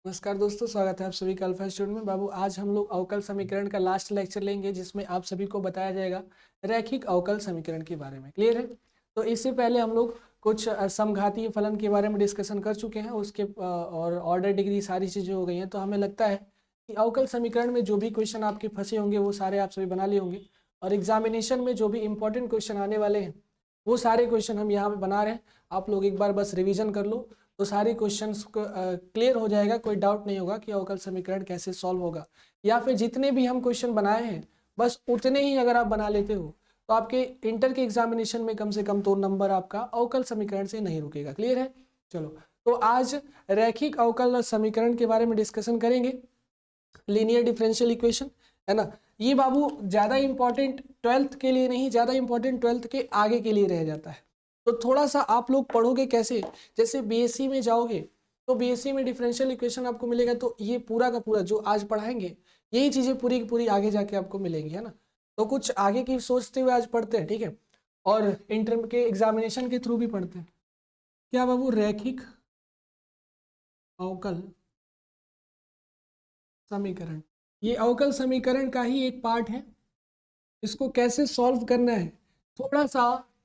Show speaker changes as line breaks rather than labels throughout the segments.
नमस्कार दोस्तों, स्वागत है आप सभी का अल्फा स्टूडेंट में। बाबू, आज हम लोग अवकल समीकरण का लास्ट लेक्चर लेंगे जिसमें आप सभी को बताया जाएगा रैखिक अवकल समीकरण के बारे में। क्लियर है? तो इससे पहले हम लोग कुछ समघातीय फलन के बारे में डिस्कशन कर चुके हैं, उसके और ऑर्डर डिग्री सारी चीज़ें हो गई हैं। तो हमें लगता है कि अवकल समीकरण में जो भी क्वेश्चन आपके फंसे होंगे वो सारे आप सभी बना लिए होंगे, और एग्जामिनेशन में जो भी इंपॉर्टेंट क्वेश्चन आने वाले हैं वो सारे क्वेश्चन हम यहाँ पे बना रहे हैं। आप लोग एक बार बस रिविजन कर लो तो सारे क्वेश्चंस क्लियर हो जाएगा। कोई डाउट नहीं होगा कि अवकल समीकरण कैसे सॉल्व होगा, या फिर जितने भी हम क्वेश्चन बनाए हैं बस उतने ही अगर आप बना लेते हो तो आपके इंटर के एग्जामिनेशन में कम से कम 2 नंबर आपका अवकल समीकरण से नहीं रुकेगा। क्लियर है? चलो, तो आज रैखिक अवकल समीकरण के बारे में डिस्कशन करेंगे। लीनियर डिफरेंशियल इक्वेशन है ना, ये बाबू ज़्यादा इंपॉर्टेंट 12th के लिए नहीं, ज़्यादा इंपॉर्टेंट 12th के आगे के लिए रह जाता है। तो थोड़ा सा आप लोग पढ़ोगे कैसे, जैसे बीएससी में जाओगे तो बीएससी में डिफरेंशियल इक्वेशन आपको मिलेगा, तो ये पूरा का पूरा जो आज पढ़ाएंगे यही चीज़ें पूरी की पूरी आगे जाके आपको मिलेंगी, है ना। तो कुछ आगे की सोचते हुए आज पढ़ते हैं, ठीक है, और इंटर के एग्जामिनेशन के थ्रू भी पढ़ते हैं। क्या बाबू? रैखिक अवकल समीकरण, ये अवकल समीकरण का ही एक पार्ट है। इसको कैसे सॉल्व करना है,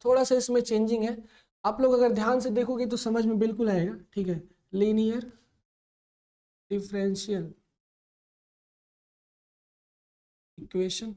थोड़ा सा इसमें चेंजिंग है। आप लोग अगर ध्यान से देखोगे तो समझ में बिल्कुल आएगा, ठीक है। लीनियर डिफरेंशियल इक्वेशन,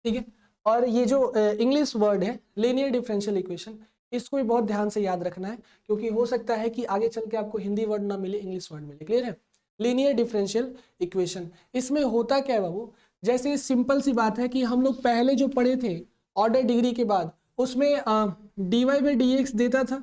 ठीक है। और ये जो इंग्लिश वर्ड है लीनियर डिफरेंशियल इक्वेशन, इसको भी बहुत ध्यान से याद रखना है, क्योंकि हो सकता है कि आगे चल के आपको हिंदी वर्ड ना मिले, इंग्लिश वर्ड मिले। क्लियर है? लीनियर डिफरेंशियल इक्वेशन, इसमें होता क्या है बाबू, जैसे सिंपल सी बात है कि हम लोग पहले जो पढ़े थे ऑर्डर डिग्री के बाद, उसमें dy बाई डी एक्स देता था,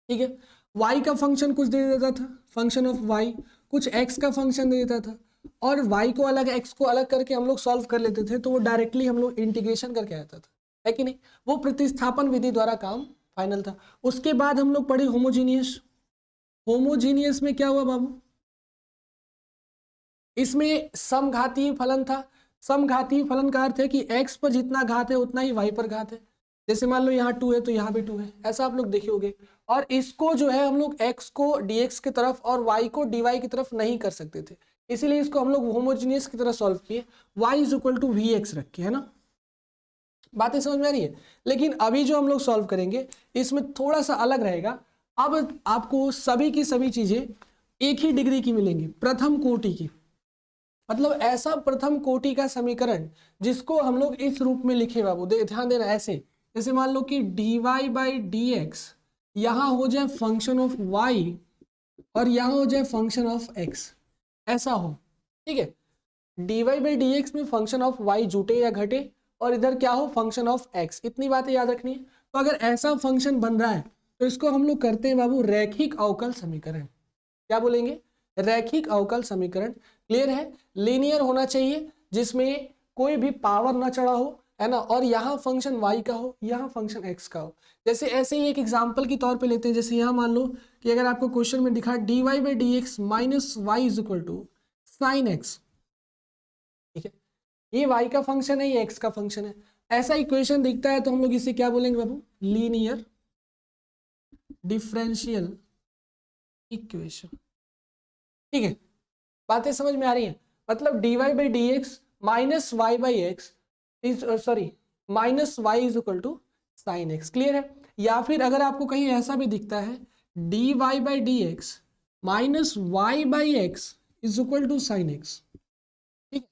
ठीक है। y का फंक्शन कुछ दे देता था, फंक्शन ऑफ y, कुछ x का फंक्शन दे देता था, और y को अलग x को अलग करके हम लोग सॉल्व कर लेते थे। तो वो डायरेक्टली हम लोग इंटीग्रेशन करके आता था, है कि नहीं। वो प्रतिस्थापन विधि द्वारा काम फाइनल था। उसके बाद हम लोग पढ़े होमोजीनियस। होमोजीनियस में क्या हुआ बाबू, इसमें समघातीय फलन था। समघातीय फलन का अर्थ है कि x पर जितना घात है उतना ही y पर घात है। जैसे मान लो यहाँ 2 है तो यहाँ भी 2 है, ऐसा आप लोग देखे होंगे। और इसको जो है हम लोग x को dx की तरफ और y को dy की तरफ नहीं कर सकते थे, इसीलिए इसको हम लोग होमोजीनियस की तरह सॉल्व किए, y is equal to v x रखे, है ना। बातें समझ में आ रही है? लेकिन अभी जो हम लोग सॉल्व करेंगे इसमें थोड़ा सा अलग रहेगा। अब आपको सभी की सभी चीजें एक ही डिग्री की मिलेंगी, प्रथम कोटि की। मतलब ऐसा प्रथम कोटि का समीकरण जिसको हम लोग इस रूप में लिखे बाबू, ध्यान देना, ऐसे जैसे मान लो कि dy बाई डी एक्स यहाँ हो जाए फंक्शन ऑफ y और यहाँ हो जाए फंक्शन ऑफ x, ऐसा हो, ठीक है। dy बाई डी एक्स में फंक्शन ऑफ y जुटे या घटे, और इधर क्या हो, फंक्शन ऑफ x। इतनी बातें याद रखनी है। तो अगर ऐसा फंक्शन बन रहा है तो इसको हम लोग करते हैं बाबू रैखिक अवकल समीकरण। क्या बोलेंगे? रैखिक अवकल समीकरण। क्लियर है? लीनियर होना चाहिए, जिसमें कोई भी पावर ना चढ़ा हो, है ना, और यहाँ फंक्शन y का हो, यहाँ फंक्शन x का हो। जैसे ऐसे ही एक एग्जांपल के तौर पे लेते हैं, जैसे यहाँ मान लो कि अगर आपको क्वेश्चन में दिखा dy by d x minus y is equal to sine x, ठीक है। ये y का फंक्शन है, ये x का फंक्शन है। ऐसा इक्वेशन दिखता है तो हम लोग इसे क्या बोलेंगे बाबू? लीनियर डिफरेंशियल इक्वेशन, ठीक है। बातें समझ में आ रही हैं? मतलब dy by d x minus y by x is sorry minus y is equal to sine x. Clear है? या फिर अगर आपको कहीं ऐसा भी दिखता है dy by d x minus y by x is equal to sine x, ठीक,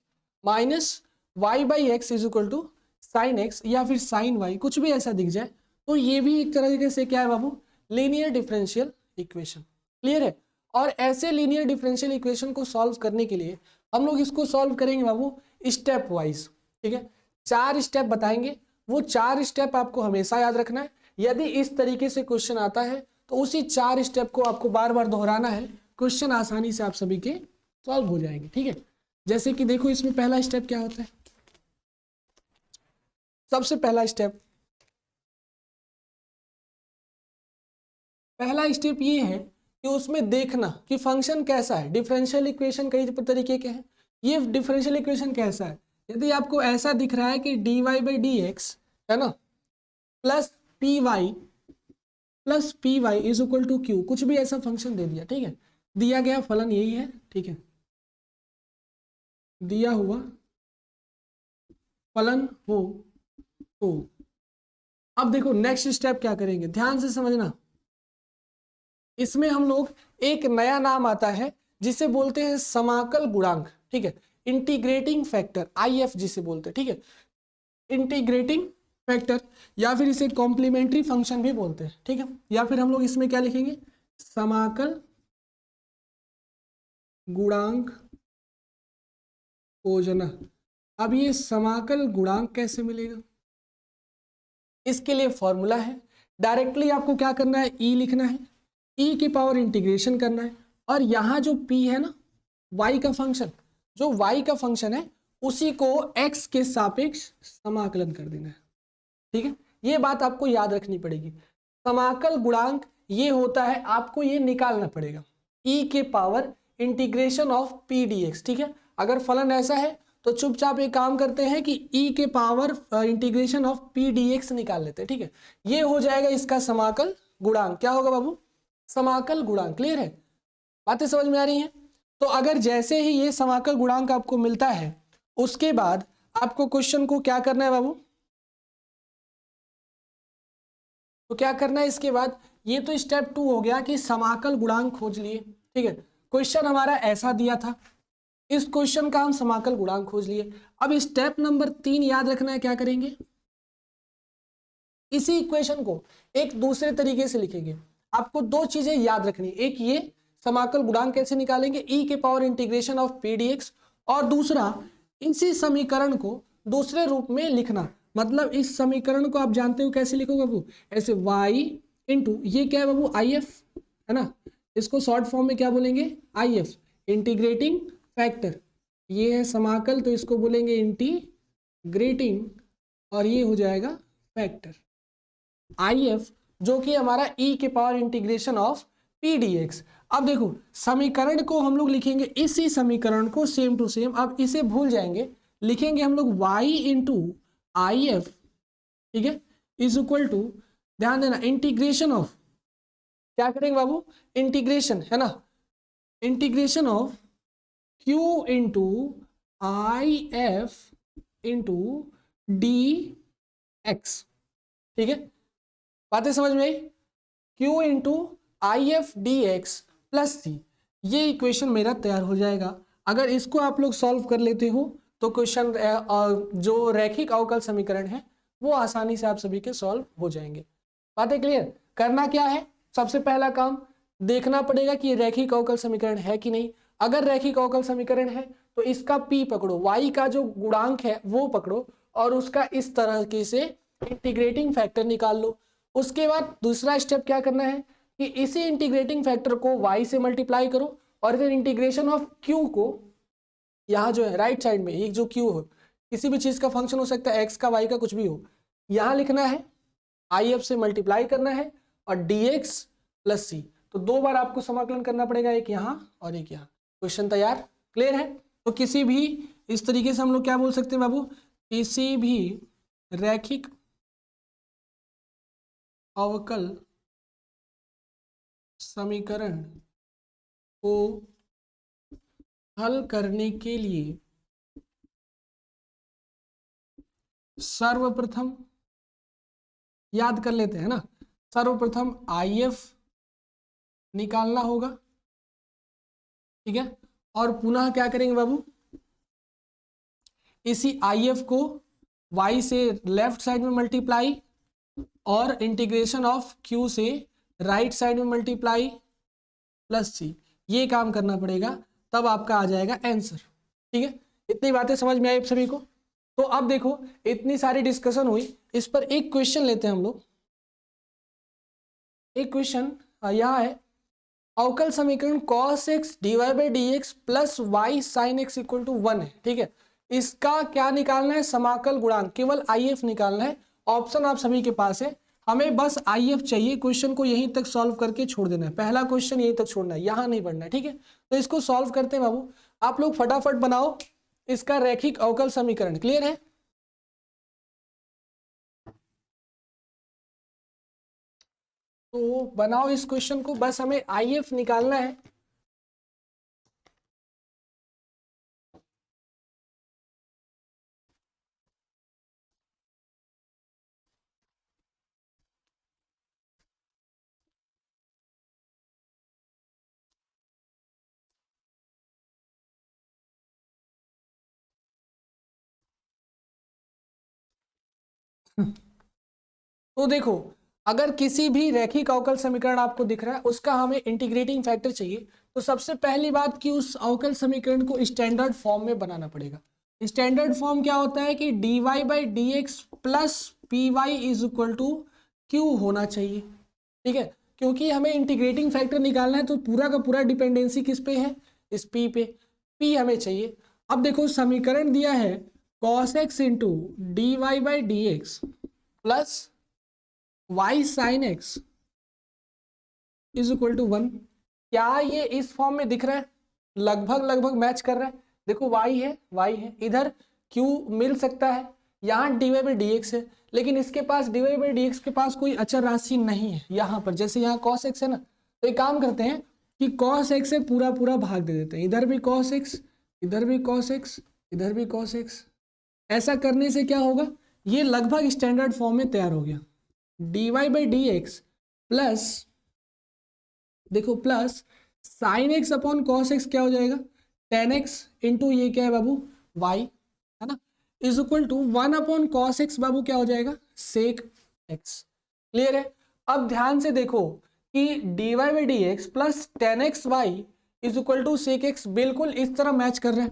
minus y by x is equal to sine x, या फिर साइन वाई, कुछ भी ऐसा दिख जाए तो ये भी एक तरीके से क्या है बाबू? Linear differential equation. क्लियर है? और ऐसे लीनियर डिफरेंशियल इक्वेशन को सॉल्व करने के लिए हम लोग इसको सॉल्व करेंगे बाबू स्टेप वाइज, ठीक है। 4 स्टेप बताएंगे, वो 4 स्टेप आपको हमेशा याद रखना है। यदि इस तरीके से क्वेश्चन आता है तो उसी 4 स्टेप को आपको बार बार दोहराना है, क्वेश्चन आसानी से आप सभी के सॉल्व हो जाएंगे, ठीक है। जैसे कि देखो इसमें पहला स्टेप क्या होता है। सबसे पहला स्टेप ये है कि उसमें देखना कि फंक्शन कैसा है। डिफरेंशियल इक्वेशन कई तरीके के हैं, ये डिफरेंशियल इक्वेशन कैसा है। यदि आपको ऐसा दिख रहा है कि dy बाई डी एक्स, है ना, plus p y plus p y is equal to q, कुछ भी ऐसा फंक्शन दे दिया, ठीक है, दिया गया फलन यही है, ठीक है, दिया हुआ फलन हो तो अब देखो नेक्स्ट स्टेप क्या करेंगे, ध्यान से समझना। इसमें हम लोग एक नया नाम आता है जिसे बोलते हैं समाकल गुणांक, ठीक है, इंटीग्रेटिंग फैक्टर, आईएफ जिसे बोलते हैं, ठीक है, इंटीग्रेटिंग फैक्टर, या फिर इसे कॉम्प्लीमेंट्री फंक्शन भी बोलते हैं, ठीक है, या फिर हम लोग इसमें क्या लिखेंगे, समाकल गुणांक खोजना। अब ये समाकल गुणांक कैसे मिलेगा, इसके लिए फॉर्मूला है, डायरेक्टली आपको क्या करना है, ई लिखना है, ई की पावर इंटीग्रेशन करना है, और यहाँ जो पी है ना, वाई का फंक्शन, जो वाई का फंक्शन है उसी को एक्स के सापेक्ष समाकलन कर देना है, ठीक है, ये बात आपको याद रखनी पड़ेगी। समाकल गुणांक ये होता है, आपको ये निकालना पड़ेगा, ई के power integration of P D x, ठीक है, अगर फलन ऐसा है तो चुपचाप एक काम करते हैं कि ई के power integration of P D x निकाल लेते हैं, ठीक है, ये हो जाएगा इसका समाकल गुणांक, क्या होगा बाबू, समाकल गुणांक। क्लियर है, बातें समझ में आ रही हैं। तो अगर जैसे ही ये समाकल गुणांक आपको मिलता है उसके बाद आपको क्वेश्चन को क्या करना है बाबू, तो क्या करना है इसके बाद, ये तो स्टेप 2 हो गया कि समाकल गुणांक खोज लिए, ठीक है, क्वेश्चन हमारा ऐसा दिया था, इस क्वेश्चन का हम समाकल गुणांक खोज लिए। अब स्टेप नंबर 3 याद रखना है, क्या करेंगे, इसी इक्वेशन को एक दूसरे तरीके से लिखेंगे। आपको दो चीजें याद रखनी, एक ये समाकल गुणांक कैसे निकालेंगे, ई के power integration of P D x, और दूसरा इसी समीकरण को दूसरे रूप में लिखना, मतलब इस समीकरण को आप जानते हो कैसे लिखोगे बाबू, ऐसे y इंटू ये क्या है बाबू, आई एफ है ना, इसको शॉर्ट फॉर्म में क्या बोलेंगे, आई एफ, इंटीग्रेटिंग फैक्टर, ये है समाकल तो इसको बोलेंगे इंटीग्रेटिंग, और ये हो जाएगा फैक्टर आई एफ, जो कि हमारा ई के power integration of P D x. अब देखो समीकरण को हम लोग लिखेंगे, इसी समीकरण को सेम टू सेम, अब इसे भूल जाएंगे, लिखेंगे हम लोग y इंटू आई एफ, ठीक है, इज इक्वल टू, ध्यान देना, इंटीग्रेशन ऑफ, क्या करेंगे बाबू, इंटीग्रेशन है ना, integration of q into I F into d x, ठीक है, बातें समझ में आई, q into I F d x plus c, ये इक्वेशन मेरा तैयार हो जाएगा। अगर इसको आप लोग सॉल्व कर लेते हो तो क्वेश्चन जो रैखिक अवकल समीकरण है वो आसानी से आप सभी के सॉल्व हो जाएंगे। बातें क्लियर, करना क्या है, सबसे पहला काम देखना पड़ेगा कि ये रैखिक अवकल समीकरण है कि नहीं, अगर रैखिक अवकल समीकरण है तो इसका p पकड़ो, y का जो गुणांक है वो पकड़ो, और उसका इस तरह के से इंटीग्रेटिंग फैक्टर निकाल लो। उसके बाद दूसरा स्टेप क्या करना है कि इसी इंटीग्रेटिंग फैक्टर को y से मल्टीप्लाई करो, और फिर इंटीग्रेशन ऑफ q को यहाँ जो है राइट साइड में, एक जो q हो, किसी भी चीज का फंक्शन हो सकता है, x का y का कुछ भी हो, यहाँ लिखना है, आई एफ से मल्टीप्लाई करना है, और dx प्लस सी, तो दो बार आपको समाकलन करना पड़ेगा, एक यहाँ और एक यहाँ। क्वेश्चन तैयार, क्लियर है। तो किसी भी इस तरीके से हम लोग क्या बोल सकते हैं बाबू, किसी भी रैखिक अवकल समीकरण को हल करने के लिए सर्वप्रथम याद कर लेते हैं ना, सर्वप्रथम आई एफ निकालना होगा, ठीक है, और पुनः क्या करेंगे बाबू, इसी आई एफ को y से लेफ्ट साइड में मल्टीप्लाई, और इंटीग्रेशन ऑफ q से राइट साइड में मल्टीप्लाई प्लस सी, ये काम करना पड़ेगा, तब आपका आ जाएगा आंसर, ठीक है। इतनी बातें समझ में आई आप सभी को। तो अब देखो इतनी सारी डिस्कशन हुई, इस पर एक क्वेश्चन लेते हैं हम लोग। एक क्वेश्चन यहाँ है, अवकल समीकरण cos x divide by d x plus y sine x equal to 1 है, ठीक है, इसका क्या निकालना है, समाकल गुणांक, केवल आई एफ निकालना है। ऑप्शन आप सभी के पास है, हमें बस आई एफ चाहिए, क्वेश्चन को यहीं तक सॉल्व करके छोड़ देना है, पहला क्वेश्चन यहीं तक छोड़ना है, यहाँ नहीं बढ़ना है, ठीक है। तो इसको सॉल्व करते हैं बाबू, आप लोग फटाफट बनाओ इसका रैखिक अवकल समीकरण, क्लियर है। तो बनाओ इस क्वेश्चन को, बस हमें IF निकालना है। तो देखो, अगर किसी भी रैखिक अवकल समीकरण आपको दिख रहा है, उसका हमें इंटीग्रेटिंग फैक्टर चाहिए, तो सबसे पहली बात कि उस अवकल समीकरण को स्टैंडर्ड फॉर्म में बनाना पड़ेगा। स्टैंडर्ड फॉर्म क्या होता है कि dy by d x plus p y is equal to q होना चाहिए। ठीक है, क्योंकि हमें इंटीग्रेटिंग फैक्टर निकालना है, तो पूरा का पूरा डिपेंडेंसी किस पे है, इस p पे। p हमें चाहिए। अब देखो समीकरण दिया है cos x into d y by d x plus y sine x is equal to 1। क्या ये इस फॉर्म में दिख रहा है? लगभग लगभग मैच कर रहा है। देखो y है, इधर q मिल सकता है, यहाँ dy बाई डी एक्स है, लेकिन इसके पास dy बाई डी एक्स के पास कोई अचर राशि नहीं है यहाँ पर, जैसे यहाँ cos x है ना। तो एक काम करते हैं कि cos x से पूरा पूरा भाग दे देते हैं, इधर भी cos x, इधर भी cos x, इधर भी cos x। ऐसा करने से क्या होगा, ये लगभग स्टैंडर्ड फॉर्म में तैयार हो गया। dy by d x plus, देखो plus sine x upon cos x क्या हो जाएगा, टेन एक्स इंटू ये क्या है बाबू y, है ना, is equal to 1 upon cos x बाबू क्या हो जाएगा, सेक एक्स। क्लियर है? अब ध्यान से देखो कि dy by d x plus ten x y is equal to sec x बिल्कुल इस तरह मैच कर रहा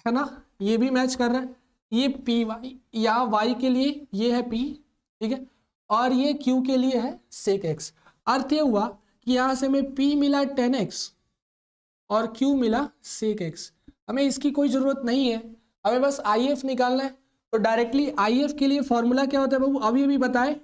है ना, ये भी मैच कर रहा है। ये पी वाई या y के लिए ये है p, ठीक है, और ये q के लिए है सेक x। अर्थ ये हुआ कि यहां से हमें p मिला 10x और q मिला सेक x। हमें इसकी कोई जरूरत नहीं है, हमें बस IF निकालना है। तो डायरेक्टली IF के लिए फॉर्मूला क्या होता है बाबू, अभी बताए।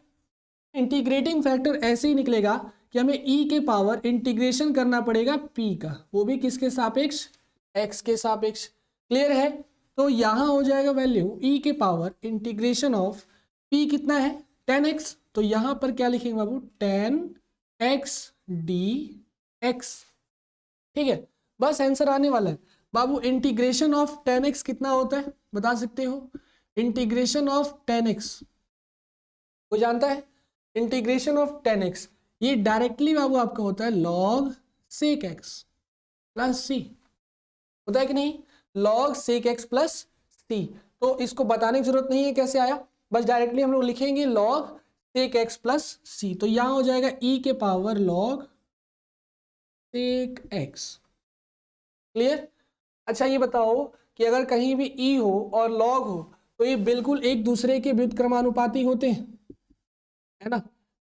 इंटीग्रेटिंग फैक्टर ऐसे ही निकलेगा कि हमें e के पावर इंटीग्रेशन करना पड़ेगा p का, वो भी किसके सापेक्ष, x के सापेक्ष। क्लियर है? तो यहाँ हो जाएगा वैल्यू e के पावर इंटीग्रेशन ऑफ p कितना है 10x, तो यहाँ पर क्या लिखेंगे बाबू 10x dx। ठीक है, बस आंसर आने वाला है बाबू। इंटीग्रेशन ऑफ 10x कितना होता है बता सकते हो? इंटीग्रेशन ऑफ 10x को जानता है? इंटीग्रेशन ऑफ 10x ये डायरेक्टली बाबू आपका होता है log sec x plus c, होता है कि नहीं, log sec x plus c। तो इसको बताने की जरूरत नहीं है कैसे आया, बस डायरेक्टली हम लोग लिखेंगे log sec x plus c। तो यहां हो जाएगा e के power log sec x। Clear? अच्छा ये बताओ कि अगर कहीं भी e हो और log हो तो ये बिल्कुल एक दूसरे के व्युत्क्रमानुपाती होते हैं, है ना।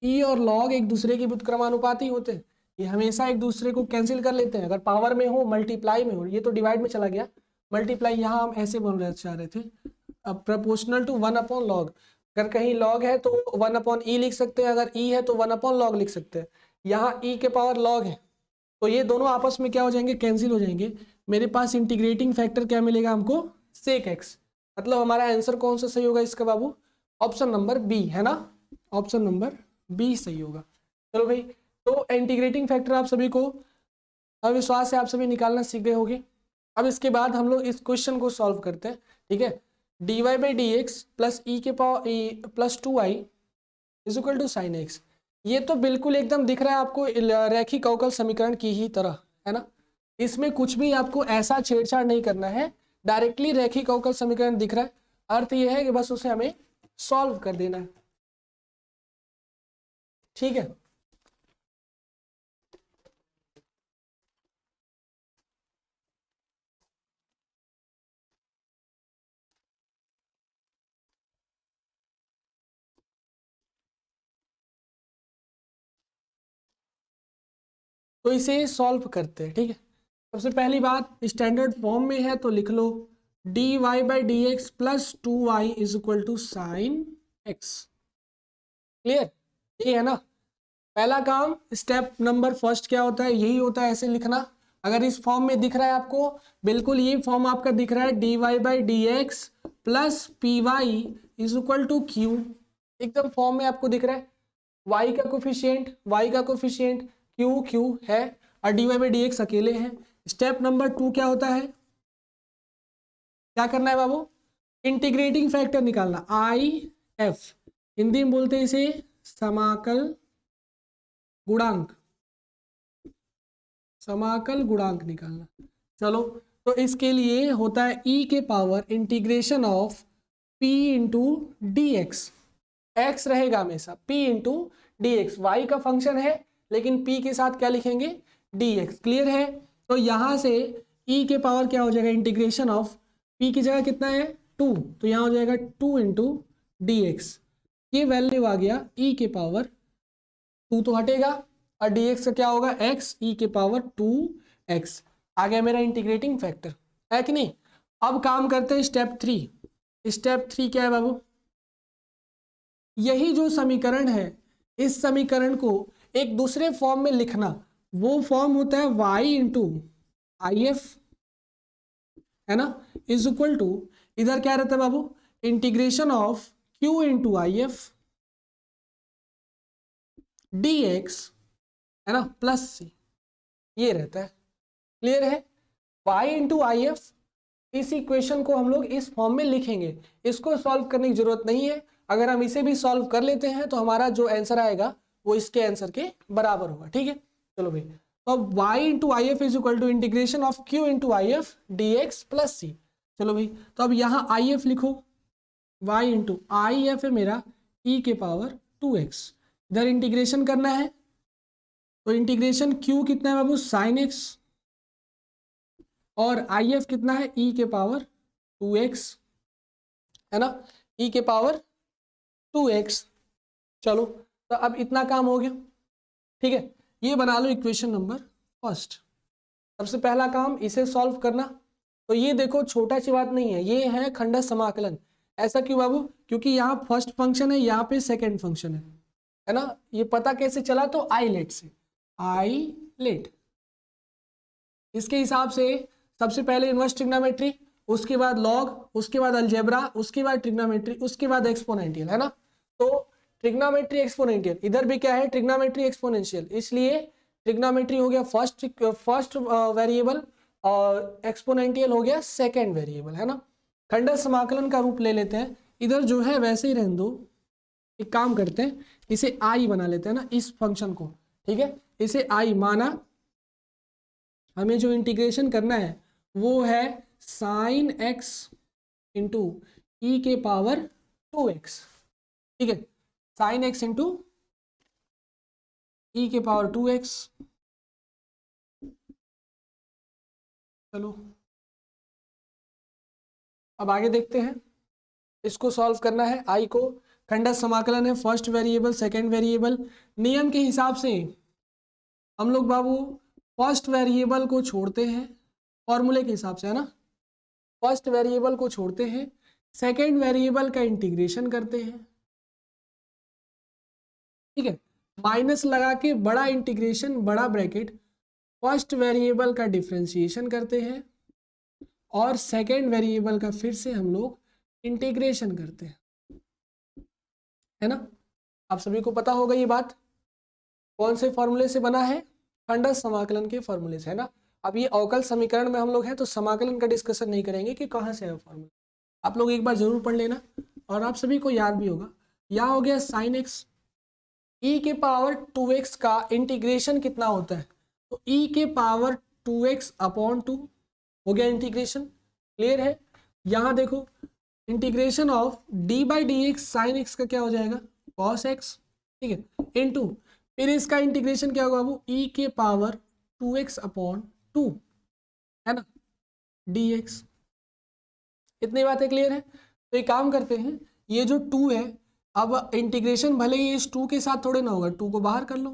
e और log एक दूसरे के व्युत्क्रमानुपाती होते हैं, ये हमेशा एक दूसरे को कैंसिल कर लेते हैं। अगर पावर में हो, मल्टीप्लाई में हो, ये तो डिवाइड में चला गया, मल्टीप्लाई यहाँ हम ऐसे बोल रहे चाह रहे थे, अब प्रोपोर्शनल टू 1 अपॉन लॉग। अगर कहीं log है तो 1 अपॉन ई लिख सकते हैं, अगर e है तो 1 अपॉन लॉग लिख सकते हैं। यहाँ e के पावर log है तो ये दोनों आपस में क्या हो जाएंगे, कैंसिल हो जाएंगे। मेरे पास इंटीग्रेटिंग फैक्टर क्या मिलेगा हमको, सेक एक्स। मतलब हमारा आंसर कौन सा सही होगा इसका बाबू, ऑप्शन नंबर बी, है ना, ऑप्शन नंबर बी सही होगा। चलो भाई, तो इंटीग्रेटिंग फैक्टर आप सभी को अब विश्वास से आप सभी निकालना सीख गए होंगे। अब इसके बाद हम लोग इस क्वेश्चन को सॉल्व करते हैं। ठीक है, dy by d x plus e के power plus 2i is equal to sine x. ये तो बिल्कुल एकदम दिख रहा है आपको रैखिक अवकल समीकरण की ही तरह, है ना। इसमें कुछ भी आपको ऐसा छेड़छाड़ नहीं करना है, डायरेक्टली रैखिक अवकल समीकरण दिख रहा है। अर्थ यह है कि बस उसे हमें सॉल्व कर देना है। ठीक है, तो इसे सॉल्व करते हैं। ठीक है, सबसे पहली बात स्टैंडर्ड फॉर्म में है तो लिख लो dy by d x plus 2y is equal to sine x. Clear? ये है ना पहला काम। स्टेप नंबर फर्स्ट क्या होता है, यही होता है, ऐसे लिखना। अगर इस फॉर्म में दिख रहा है आपको, बिल्कुल ये फॉर्म आपका दिख रहा है dy by d x plus p y is equal to q, एकदम फॉर्म में आपको दिख रहा है। y का कोफिशिएंट q है और dy/dx अकेले हैं। स्टेप नंबर 2 क्या होता है, क्या करना है बाबू, इंटीग्रेटिंग फैक्टर निकालना, IF, हिंदी में बोलते हैं इसे समाकल गुणांक निकालना। चलो तो इसके लिए होता है e के power integration of p into d x, x रहेगा हमेशा p into d x, y का फंक्शन है लेकिन p के साथ क्या लिखेंगे dx, क्लियर है। तो यहां से e के पावर क्या हो जाएगा, इंटीग्रेशन ऑफ p की जगह कितना है 2, तो यहाँ हो जाएगा 2 इंटू डी एक्स, ये वैल्यू आ गया e के पावर 2 तो हटेगा और dx का क्या होगा x e के पावर 2x, आ गया मेरा इंटीग्रेटिंग फैक्टर, है कि नहीं। अब काम करते हैं स्टेप 3। स्टेप 3 क्या है बाबू, यही जो समीकरण है इस समीकरण को एक दूसरे फॉर्म में लिखना, वो फॉर्म होता है y इंटू आई एफ, है ना, इज इक्वल टू, इधर क्या रहता है बाबू, integration of q into I F d x, है ना, प्लस सी, ये रहता है, क्लियर है। y इंटू आई एफ, इस इक्वेशन को हम लोग इस फॉर्म में लिखेंगे, इसको सॉल्व करने की जरूरत नहीं है, अगर हम इसे भी सॉल्व कर लेते हैं तो हमारा जो आंसर आएगा वो इसके आंसर के बराबर होगा, ठीक है। चलो भाई, तो अब y into I F is equal to integration of q into I F d x plus c. चलो भाई, तो अब यहाँ आई एफ लिखो, y इंटू आई एफ है मेरा e के पावर 2x, इधर इंटीग्रेशन करना है तो इंटीग्रेशन q कितना है बाबू साइन x, और आई एफ कितना है e के पावर 2x, है ना, e के पावर 2x। चलो तो अब इतना काम हो गया, ठीक है। ये बना लो इक्वेशन नंबर फर्स्ट। सबसे पहला काम इसे सॉल्व करना, तो ये देखो छोटा सी बात नहीं है, ये है खंडा समाकलन। ऐसा क्यों बाबू, क्योंकि यहाँ फर्स्ट फंक्शन है, यहाँ पे सेकंड फंक्शन है ना। ये पता कैसे चला, तो आई लेट से, आई लेट, इसके हिसाब से सबसे पहले इनवर्स ट्रिग्नोमेट्री, उसके बाद लॉग, उसके बाद अलजेब्रा, उसके बाद ट्रिग्नोमेट्री, उसके बाद एक्सपोनेंशियल, है ना। तो ट्रिग्नोमेट्री एक्सपोनेंशियल, इधर भी क्या है ट्रिग्नोमेट्री एक्सपोनेंशियल, इसलिए ट्रिग्नोमेट्री हो गया फर्स्ट वेरिएबल और एक्सपोनेंशियल हो गया सेकंड वेरिएबल, है ना। खंडा समाकलन का रूप ले लेते हैं, इधर जो है वैसे ही रहने दो, एक काम करते हैं इसे आई बना लेते हैं ना इस फंक्शन को, ठीक है। इसे आई माना, हमें जो इंटीग्रेशन करना है वो है साइन एक्स इंटू ई के पावर 2x, ठीक है, साइन एक्स इंटू ई के पावर 2x। चलो अब आगे देखते हैं, इसको सॉल्व करना है, आई को, खंडा समाकलन है, फर्स्ट वेरिएबल सेकंड वेरिएबल, नियम के हिसाब से हम लोग बाबू फर्स्ट वेरिएबल को छोड़ते हैं, फॉर्मूले के हिसाब से, है ना, फर्स्ट वेरिएबल को छोड़ते हैं, सेकंड वेरिएबल का इंटीग्रेशन करते हैं, ठीक है, माइनस लगा के बड़ा इंटीग्रेशन बड़ा ब्रैकेट, फर्स्ट वेरिएबल का डिफरेंशिएशन करते हैं और सेकंड वेरिएबल का फिर से हम लोग इंटीग्रेशन करते हैं, है ना। आप सभी को पता होगा ये बात, कौन से फॉर्मूले से बना है, खंडा समाकलन के फॉर्मूले से, है ना। अब ये अवकल समीकरण में हम लोग हैं तो समाकलन का डिस्कशन नहीं करेंगे कि कहाँ से है फॉर्मूला, आप लोग एक बार जरूर पढ़ लेना और आप सभी को याद भी होगा। यहाँ हो गया साइन एक्स, e के पावर 2x का इंटीग्रेशन कितना होता है, तो e के पावर 2x अपॉन 2 हो गया इंटीग्रेशन, क्लियर है। यहाँ देखो integration of d by d x sine x का क्या हो जाएगा cos x, ठीक है, इनटू फिर इसका इंटीग्रेशन क्या होगा वो e के पावर 2x अपॉन 2, है ना, dx। इतनी बातें क्लियर है। तो एक काम करते हैं, ये जो 2 है, अब इंटीग्रेशन भले ही इस 2 के साथ थोड़े ना होगा, 2 को बाहर कर लो,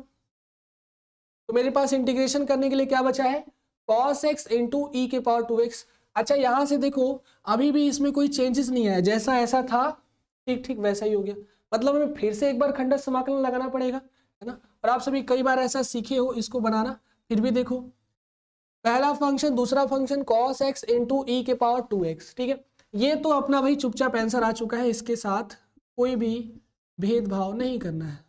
तो मेरे पास इंटीग्रेशन करने के लिए क्या बचा है cos x इंटू ई के पावर 2x। अच्छा यहाँ से देखो अभी भी इसमें कोई चेंजेस नहीं आया, जैसा ऐसा था ठीक ठीक वैसा ही हो गया, मतलब हमें फिर से एक बार खंडा समाकलन लगाना पड़ेगा, है ना। और आप सभी कई बार ऐसा सीखे हो इसको बनाना, फिर भी देखो पहला फंक्शन दूसरा function cos x into e के पावर 2x, ठीक है। ये तो अपना भाई चुपचाप आंसर आ चुका है, इसके साथ कोई भी भेदभाव नहीं करना है,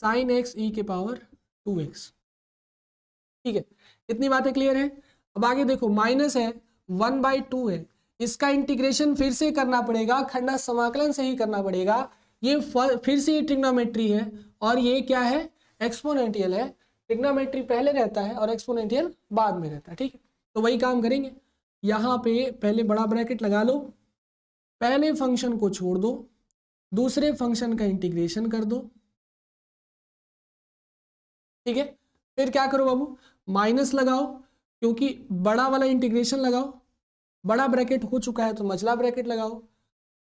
साइन एक्स ई के पावर 2x। ठीक है, इतनी बातें क्लियर है। अब आगे देखो, माइनस है 1/2 है, इसका इंटीग्रेशन फिर से करना पड़ेगा, खंडा समाकलन से ही करना पड़ेगा। ये फिर से ट्रिग्नोमेट्री है और ये क्या है, एक्सपोनेंशियल है। ट्रिग्नोमेट्री पहले रहता है और एक्सपोनेंशियल बाद में रहता है। ठीक है, तो वही काम करेंगे। यहाँ पे पहले बड़ा ब्रैकेट लगा लो, पहले फंक्शन को छोड़ दो, दूसरे फंक्शन का इंटीग्रेशन कर दो। ठीक है, फिर क्या करो बाबू, माइनस लगाओ, क्योंकि बड़ा वाला इंटीग्रेशन लगाओ, बड़ा ब्रैकेट हो चुका है तो मझला ब्रैकेट लगाओ,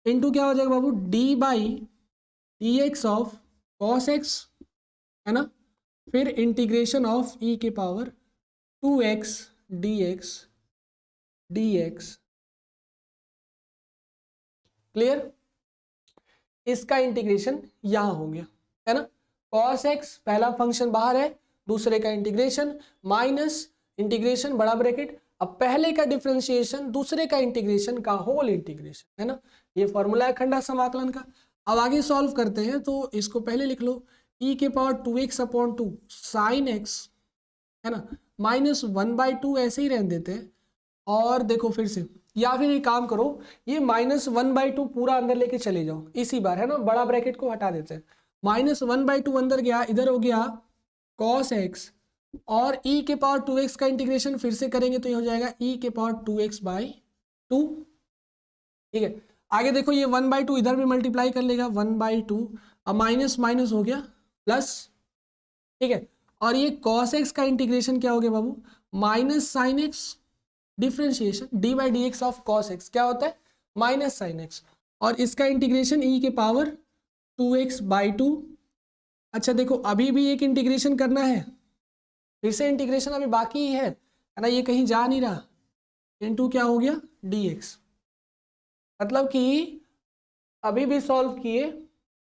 इनटू क्या हो जाएगा बाबू, d/dx ऑफ cos x, है ना, फिर इंटीग्रेशन ऑफ e के पावर 2x dx। क्लियर, इसका इंटीग्रेशन यहां हो गया, है ना। cos x पहला फंक्शन बाहर है, दूसरे का इंटीग्रेशन, माइनस इंटीग्रेशन बड़ा ब्रैकेट, अब पहले का डिफरेंशिएशन, दूसरे का इंटीग्रेशन का होल इंटीग्रेशन, है ना। ये फॉर्मूला है खंडा समाकलन का। अब आगे सॉल्व करते हैं, तो इसको पहले लिख लो, e के पावर 2x/2 साइन x, है ना, माइनस 1/2 ऐसे ही रहने देते हैं। और देखो फिर से, या फिर एक काम करो, ये -1/2 पूरा अंदर लेके चले जाओ इसी बार, है ना, बड़ा ब्रैकेट को हटा देते हैं। -1/2 अंदर गया, इधर हो गया cos x, और e के पावर 2x का इंटीग्रेशन फिर से करेंगे तो ये हो जाएगा e के पावर 2x/2। ठीक है, आगे देखो, ये 1/2 इधर भी मल्टीप्लाई कर लेगा, 1/2, अब माइनस माइनस हो गया प्लस। ठीक है, और ये cos x का इंटीग्रेशन क्या हो गया बाबू, minus sine x, differentiation d/dx of cos x क्या होता है, माइनस साइन एक्स, और इसका इंटीग्रेशन e के पावर 2x/2। अच्छा देखो, अभी भी एक इंटीग्रेशन करना है, फिर से इंटीग्रेशन अभी बाकी ही है ना, ये कहीं जा नहीं रहा, इनटू क्या हो गया dx। मतलब कि अभी भी सॉल्व किए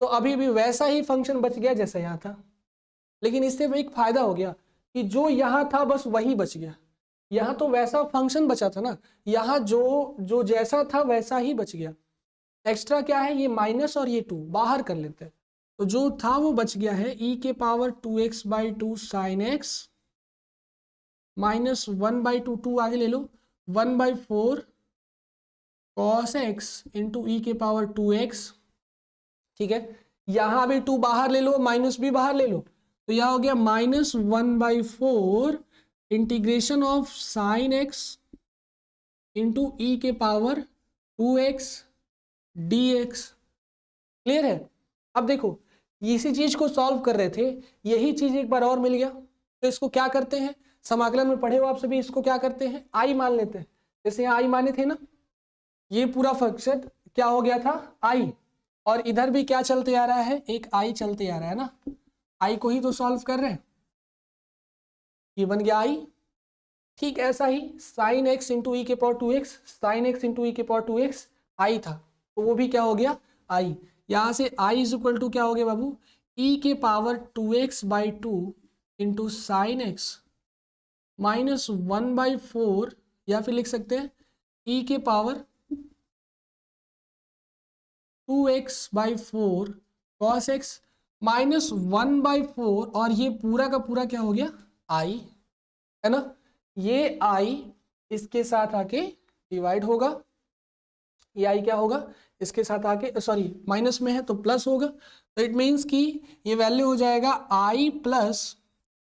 तो अभी भी वैसा ही फंक्शन बच गया जैसा यहाँ था, लेकिन इससे एक फायदा हो गया कि जो यहाँ था बस वही बच गया। यहाँ तो वैसा फंक्शन बचा था ना, यहाँ जो जैसा था वैसा ही बच गया। एक्स्ट्रा क्या है, ये माइनस और ये 2 बाहर कर लेते हैं, तो जो था वो बच गया है, e के power 2x/2 sign x minus 1/2, 2 आगे ले लो, 1/4 cos x इंटू ई के पावर 2x। ठीक है, यहां भी 2 बाहर ले लो, माइनस भी बाहर ले लो, तो यह हो गया -1/4 integration of sine x into e के पावर 2x dx। क्लियर है। अब देखो, इसी चीज को सॉल्व कर रहे थे, यही चीज एक बार और मिल गया, तो इसको क्या करते हैं, समाकलन में पढ़े हो आप सभी, इसको क्या करते हैं, आई मान लेते हैं। जैसे यहाँ आई माने थे ना, ये पूरा फंक्शन क्या हो गया था, आई, और इधर भी क्या चलते आ रहा है, एक आई चलते आ रहा है ना, आई को ही तो सॉल्व कर रहे हैं, ये बन गया आई। ठीक ऐसा ही साइन एक्स इंटू ई के power 2x, sine x into e के पावर 2x आई था, तो वो भी क्या हो गया आई। यहाँ से आई इज इक्वल टू क्या हो गया बाबू, ई के power 2x/2 into sine x minus 1/4, या फिर लिख सकते हैं ई के power 2x/4 cos x minus 1/4, और ये पूरा का पूरा क्या हो गया आई, है ना। ये आई इसके साथ आके डिवाइड होगा, ये आई क्या होगा, इसके साथ आके, सॉरी माइनस में है तो प्लस होगा, तो इट मीन्स कि ये वैल्यू हो जाएगा आई प्लस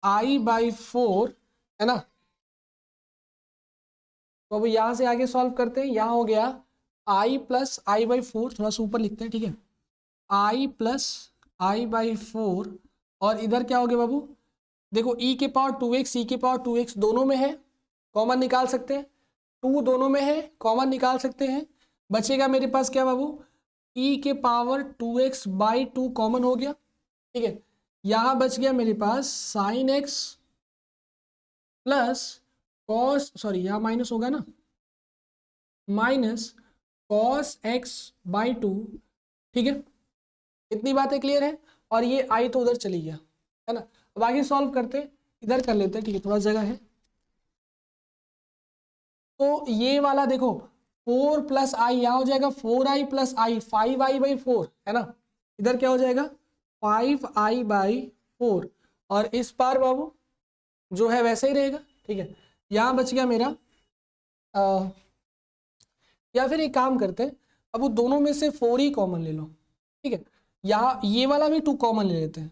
i/4, है ना। तो अब यहां से आगे सॉल्व करते हैं, यहां हो गया i प्लस i/4, थोड़ा सा ऊपर लिखते हैं, ठीक है, i प्लस i/4, और इधर क्या हो गया बाबू, देखो e के पावर 2x, e के पावर 2x दोनों में है, कॉमन निकाल सकते हैं, 2 दोनों में है, कॉमन निकाल सकते हैं, बचेगा मेरे पास क्या बाबू, e के पावर 2x/2 कॉमन हो गया। ठीक है, यहाँ बच गया मेरे पास sine x plus cos, sorry यहाँ माइनस होगा ना, माइनस कॉस x/2। ठीक है, इतनी बातें क्लियर है, और ये आई तो उधर चली गया, है ना। अब आगे सॉल्व करते, इधर कर लेते हैं, ठीक है, थोड़ा जगह है, तो ये वाला देखो 4 प्लस आई यहाँ हो जाएगा 4i प्लस आई, 5i/4, है ना। इधर क्या हो जाएगा 5i/4, 4 और इस पार बाबू जो है वैसे ही रहेगा। ठीक है, यहाँ बच गया मेरा या फिर एक काम करते हैं, अब वो दोनों में से 4 ही कॉमन ले लो। ठीक है, यहाँ ये वाला भी 2 कॉमन ले लेते हैं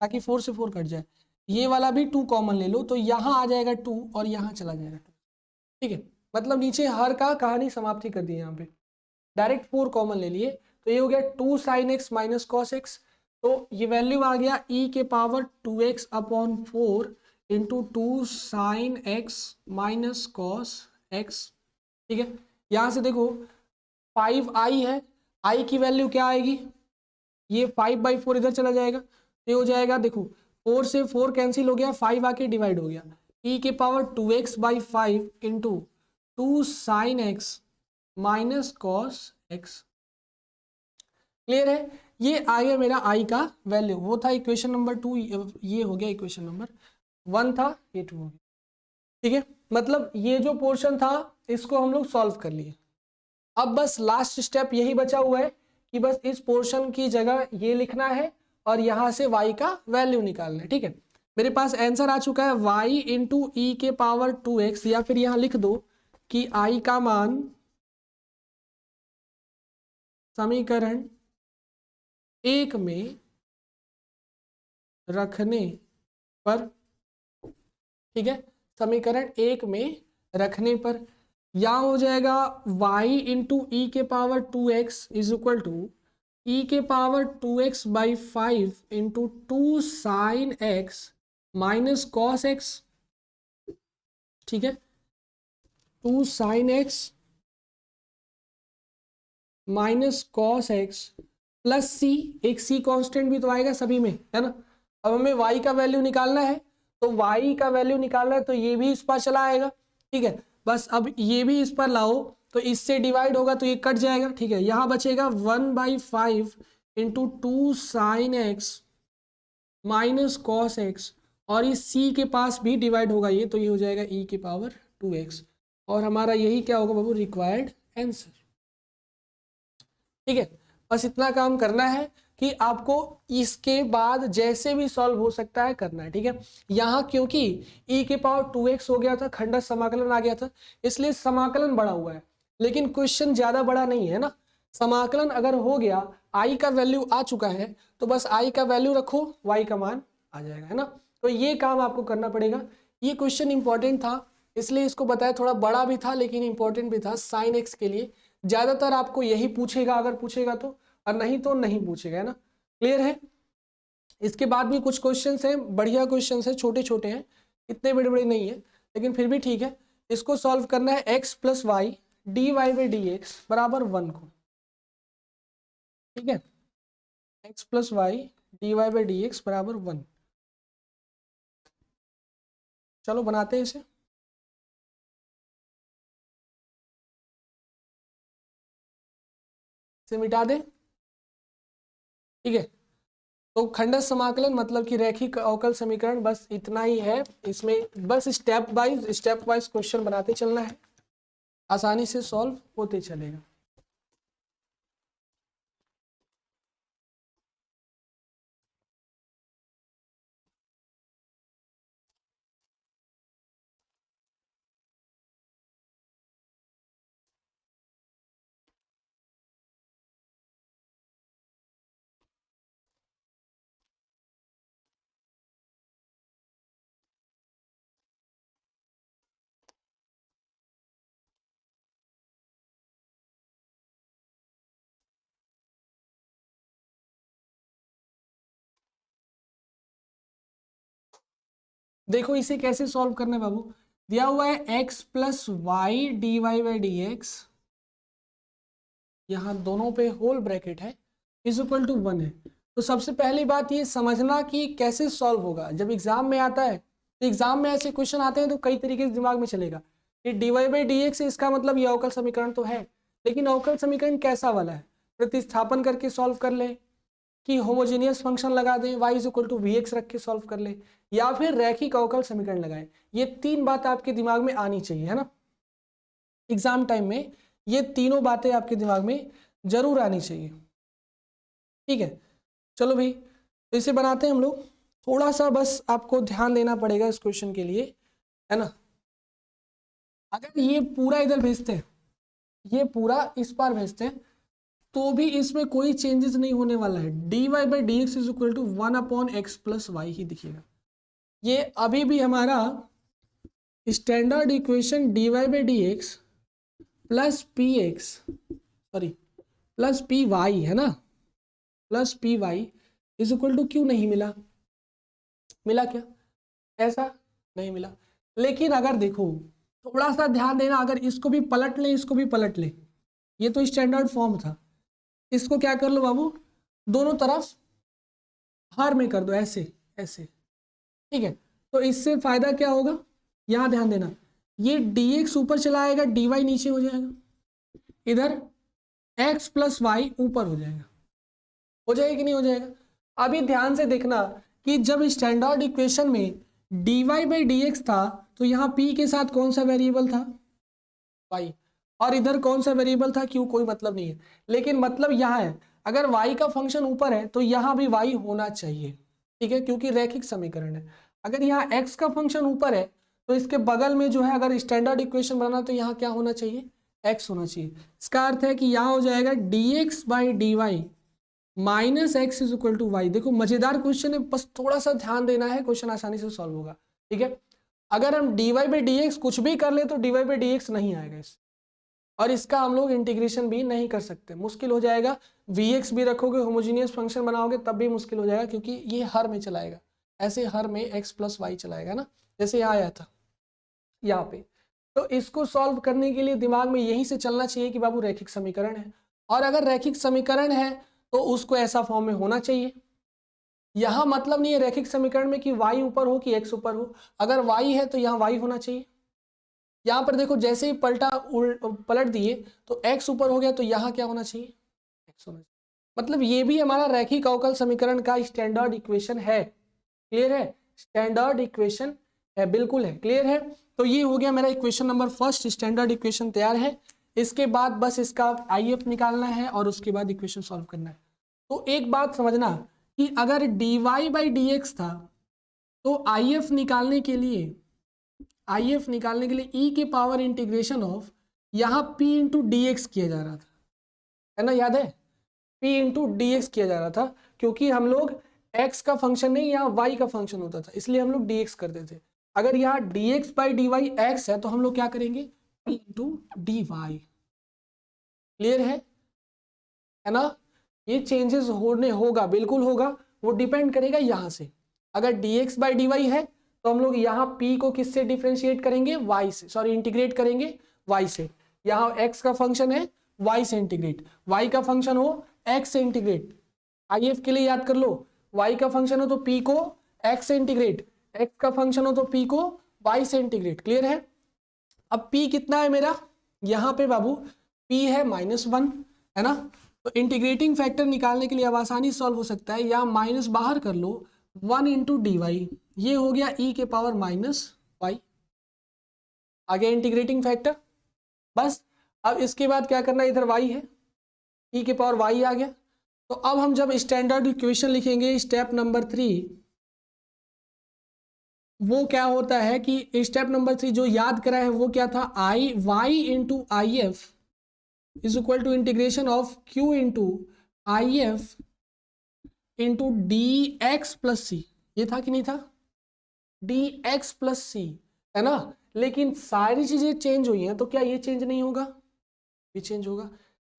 ताकि 4 से 4 कट जाए। ये वाला भी 2 कॉमन ले लो तो यहाँ आ जाएगा 2 और यहाँ चला जाएगा 2। ठीक है, मतलब नीचे हर का कहानी समाप्ति कर दी। यहाँ पे डायरेक्ट 4 कॉमन ले लिए तो ये हो गया 2 sin x minus cos x. तो ये वैल्यू आ गया e के power 2x upon 4 into 2 sine x minus cos x. ठीक है, यहाँ से देखो 5i है, i की वैल्यू क्या आएगी, ये 5/4 इधर चला जाएगा, ये हो जाएगा देखो 4 से 4 कैंसिल हो गया, 5 आके डिवाइड हो गया, e के power 2x/5 into 2 sine x minus cos x. Clear है, ये आ गया मेरा i का वैल्यू। वो था इक्वेशन नंबर 2, ये हो गया इक्वेशन नंबर 1 था, ये 2 हो गया। ठीक है, मतलब ये जो पोर्शन था इसको हम लोग सॉल्व कर लिए। अब बस लास्ट स्टेप यही बचा हुआ है कि बस इस पोर्शन की जगह ये लिखना है और यहां से y का वैल्यू निकालना है। ठीक है, मेरे पास आंसर आ चुका है y इंटू ई के पावर 2x, या फिर यहां लिख दो कि i का मान समीकरण 1 में रखने पर, ठीक है, समीकरण 1 में रखने पर यहाँ हो जाएगा y इंटू ई के power 2x is equal to e के power 2x/5 into 2 sine x minus cos x. ठीक है, 2 sine x minus cos x plus c, एक सी कांस्टेंट भी तो आएगा सभी में, है ना। अब हमें y का वैल्यू निकालना है, तो y का वैल्यू निकालना है तो ये भी इस पर चला आएगा। ठीक है, बस अब ये भी इस पर लाओ तो इससे डिवाइड होगा तो ये कट जाएगा। ठीक है, यहाँ बचेगा 1/5 into 2 sine x minus cos x, और इस c के पास भी डिवाइड होगा ये, तो ये हो जाएगा e के पावर 2x, और हमारा यही क्या होगा बाबू, रिक्वायर्ड आंसर। ठीक है, बस इतना काम करना है कि आपको इसके बाद जैसे भी सॉल्व हो सकता है करना है। ठीक है, यहाँ क्योंकि e के पावर 2x हो गया था, खंडस समाकलन आ गया था, इसलिए समाकलन बड़ा हुआ है, लेकिन क्वेश्चन ज्यादा बड़ा नहीं है ना। समाकलन अगर हो गया, i का वैल्यू आ चुका है, तो बस i का वैल्यू रखो, y का मान आ जाएगा, है ना। तो ये काम आपको करना पड़ेगा। ये क्वेश्चन इंपॉर्टेंट था इसलिए इसको बताया, थोड़ा बड़ा भी था लेकिन इंपॉर्टेंट भी था साइन एक्स के लिए। ज्यादातर आपको यही पूछेगा अगर पूछेगा तो, और नहीं तो नहीं पूछेगा, है ना। क्लियर है, इसके बाद भी कुछ क्वेश्चंस हैं, बढ़िया क्वेश्चंस हैं, छोटे छोटे हैं, इतने बड़े बड़े नहीं है, लेकिन फिर भी ठीक है। इसको सॉल्व करना है x plus y d y by d x बराबर 1 को। ठीक है, x plus y d y by d x बराबर 1। चलो बनाते हैं इसे। इसे मिटा दे। ठीक है, तो खंडस समाकलन मतलब कि रैखिक अवकल समीकरण, बस इतना ही है। इसमें बस स्टेप वाइज क्वेश्चन बनाते चलना है, आसानी से सॉल्व होते चलेगा। देखो इसे कैसे सॉल्व करना है बाबू, दिया हुआ है x plus y d y by d x, यहाँ दोनों पे होल ब्रैकेट है, इज इक्वल टू 1 है। तो सबसे पहली बात ये समझना कि कैसे सॉल्व होगा। जब एग्जाम में आता है तो एग्जाम में ऐसे क्वेश्चन आते हैं तो कई तरीके से दिमाग में चलेगा कि d y by d x, इसका मतलब ये अवकल समीकरण तो है, लेकिन अवकल समीकरण कैसा वाला है, प्रतिस्थापन करके सॉल्व कर ले, कि होमोजेनियस फंक्शन लगा दें, y is equal to v x रख के सॉल्व कर ले, या फिर रैखिक अवकल समीकरण लगाएं। ये 3 बात आपके दिमाग में आनी चाहिए, है ना। एग्जाम टाइम में ये तीनों बातें आपके दिमाग में जरूर आनी चाहिए। ठीक है, चलो भाई तो इसे बनाते हैं हम लोग। थोड़ा सा बस आपको ध्यान देना पड़ेगा इस क्वेश्चन के लिए, है ना। अगर ये पूरा इधर भेजते हैं, ये पूरा इस पार भेजते हैं, तो भी इसमें कोई चेंजेस नहीं होने वाला है। dy by d x is equal to 1/x plus y ही दिखेगा। ये अभी भी हमारा standard equation dy by d x plus p x, sorry plus p y है ना, plus p y is equal to क्यों नहीं मिला? मिला क्या? ऐसा नहीं मिला। लेकिन अगर देखो, थोड़ा सा ध्यान देना, अगर इसको भी पलट लें, इसको भी पलट लें, ये तो स्टैंडर्ड फॉर्म था, इसको क्या कर लो बाबू, दोनों तरफ हर में कर दो, ऐसे ऐसे, ठीक है। तो इससे फायदा क्या होगा, यहां ध्यान देना, ये dx ऊपर चला आएगा, dy नीचे हो जाएगा, इधर x प्लस वाई ऊपर हो जाएगा। हो जाएगा कि नहीं हो जाएगा? अभी ध्यान से देखना कि जब स्टैंडर्ड इक्वेशन में dy बाई डी एक्स था, तो यहाँ p के साथ कौन सा वेरिएबल था? y, और इधर कौन सा वेरिएबल था? q। कोई मतलब नहीं है, लेकिन मतलब यहाँ है, अगर y का फंक्शन ऊपर है तो यहाँ भी y होना चाहिए, ठीक है, क्योंकि रैखिक समीकरण है। अगर यहाँ x का फंक्शन ऊपर है तो इसके बगल में जो है, अगर स्टैंडर्ड इक्वेशन बनाना तो यहाँ क्या होना चाहिए? x होना चाहिए। इसका अर्थ है कि यहाँ हो जाएगा dx by d y minus x is equal to y. देखो मजेदार क्वेश्चन है, बस थोड़ा सा ध्यान देना है, क्वेश्चन आसानी से सॉल्व होगा, ठीक है। अगर हम dy बाई डी एक्स कुछ भी कर ले तो dy बाई डी एक्स नहीं आएगा इस, और इसका हम लोग इंटीग्रेशन भी नहीं कर सकते, मुश्किल हो जाएगा। vx भी रखोगे, होमोजीनियस फंक्शन बनाओगे, तब भी मुश्किल हो जाएगा, क्योंकि ये हर में चलाएगा, ऐसे हर में x प्लस वाई चलाएगा ना, जैसे यहाँ आया था यहाँ पे। तो इसको सॉल्व करने के लिए दिमाग में यहीं से चलना चाहिए कि बाबू रैखिक समीकरण है, और अगर रैखिक समीकरण है तो उसको ऐसा फॉर्म में होना चाहिए। यहाँ मतलब नहीं है रैखिक समीकरण में कि y ऊपर हो कि x ऊपर हो, अगर y है तो यहाँ y होना चाहिए। यहाँ पर देखो जैसे ही पलट दिए तो x ऊपर हो गया, तो यहाँ क्या होना चाहिए? x होना चाहिए। मतलब ये भी हमारा रैखिक अवकल समीकरण का स्टैंडर्ड इक्वेशन है। क्लियर है? स्टैंडर्ड इक्वेशन है, बिल्कुल है, क्लियर है। तो ये हो गया मेरा equation number first, standard equation तैयार है। इसके बाद बस इसका IF निकालना है और उसके बाद इक्वेशन सॉल्व करना है। तो एक बात समझना कि अगर dy बाई डी एक्स था, तो IF निकालने के लिए e के पावर इंटीग्रेशन ऑफ यहाँ p इंटू डी एक्स किया जा रहा था, है ना, याद है? p इंटू डी एक्स किया जा रहा था, क्योंकि हम लोग x का फंक्शन नहीं, यहाँ y का फंक्शन होता था, इसलिए हम लोग dx करते थे। अगर यहाँ dx by d y x है, तो हम लोग क्या करेंगे? p into d y. Clear है ना? ये चेंजेस होगा, बिल्कुल होगा, वो डिपेंड करेगा यहाँ से। अगर dx बाई डी वाई है तो हम लोग यहाँ p को किससे डिफ्रेंशिएट करेंगे? y से, सॉरी इंटीग्रेट करेंगे y से। यहाँ x का फंक्शन है, y से इंटीग्रेट, y का फंक्शन हो x से इंटीग्रेट। IF के लिए याद कर लो, y का फंक्शन हो तो p को x से इंटीग्रेट, x का फंक्शन हो तो p को y से इंटीग्रेट। क्लियर है? अब p कितना है मेरा यहाँ पे बाबू? p है -1, है ना। तो इंटीग्रेटिंग फैक्टर निकालने के लिए अब आसानी सॉल्व हो सकता है, या माइनस बाहर कर लो, 1 इंटू डी वाई, ये हो गया e के पावर -y, आ गया इंटीग्रेटिंग फैक्टर। बस अब इसके बाद क्या करना है, इधर y है, e के पावर y आ गया। तो अब हम जब स्टैंडर्ड इक्वेशन लिखेंगे स्टेप नंबर 3, वो क्या होता है कि स्टेप नंबर 3 जो याद करा है वो क्या था? y into I F is equal to integration of q into I F into d x plus c. ये था कि नहीं था? dx प्लस सी, है ना। लेकिन सारी चीजें चेंज हुई हैं, तो क्या ये चेंज नहीं होगा? ये चेंज होगा।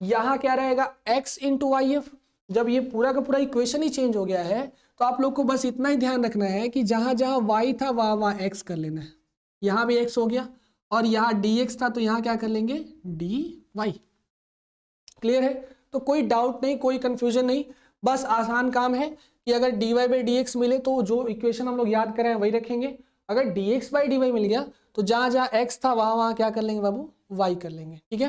यहाँ क्या रहेगा? x into I F. जब ये पूरा का पूरा इक्वेशन ही चेंज हो गया है, तो आप लोग को बस इतना ही ध्यान रखना है कि जहां जहां y था वहां वहां x कर लेना है। यहाँ भी x हो गया, और यहाँ dx था तो यहाँ क्या कर लेंगे? dy। क्लियर है? तो कोई डाउट नहीं, कोई कंफ्यूजन नहीं, बस आसान काम है कि अगर dy बाई डी एक्स मिले तो जो इक्वेशन हम लोग याद करें वही रखेंगे। अगर dx बाई डी वाई मिल गया तो जहां जहां x था वहां वहां क्या कर लेंगे बाबू? y कर लेंगे। ठीक है,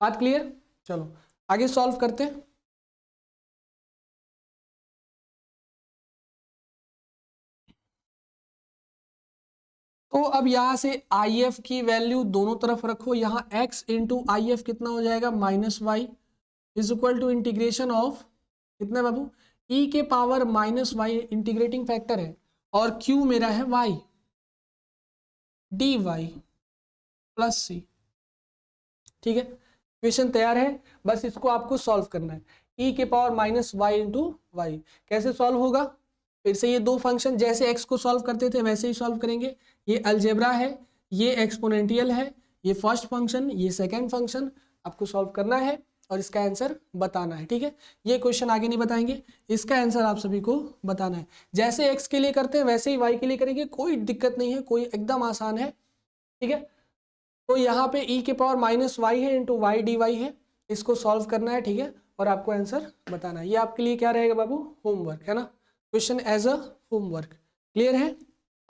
बात क्लियर? चलो आगे सॉल्व करते हैं। तो अब यहां से IF की वैल्यू दोनों तरफ रखो, यहाँ x इंटू आई एफ कितना हो जाएगा? -y is equal to integration of कितना बाबू? ई के power minus y integrating factor है और क्यू मेरा है y, d y plus c. ठीक है, इक्वेशन तैयार है, बस इसको आपको सॉल्व करना है। ई के power minus y into y कैसे सॉल्व होगा? फिर से ये दो फंक्शन जैसे एक्स को सॉल्व करते थे वैसे ही सॉल्व करेंगे। ये अलजेब्रा है, ये एक्सपोनेंशियल है, ये फर्स्ट फंक्शन, ये सेकंड फंक्शन आपको सॉल्व करना है और इसका आंसर बताना है। ठीक है, ये क्वेश्चन आगे नहीं बताएंगे, इसका आंसर आप सभी को बताना है। जैसे एक्स के लिए करते हैं वैसे ही वाई के लिए करेंगे, कोई दिक्कत नहीं है, कोई एकदम आसान है। ठीक है, तो यहाँ पे ई के पावर माइनस वाई है इंटू वाई डी वाई है, इसको सॉल्व करना है। ठीक है, और आपको आंसर बताना है। ये आपके लिए क्या रहेगा बाबू? होमवर्क है ना, question as a homework. Clear है?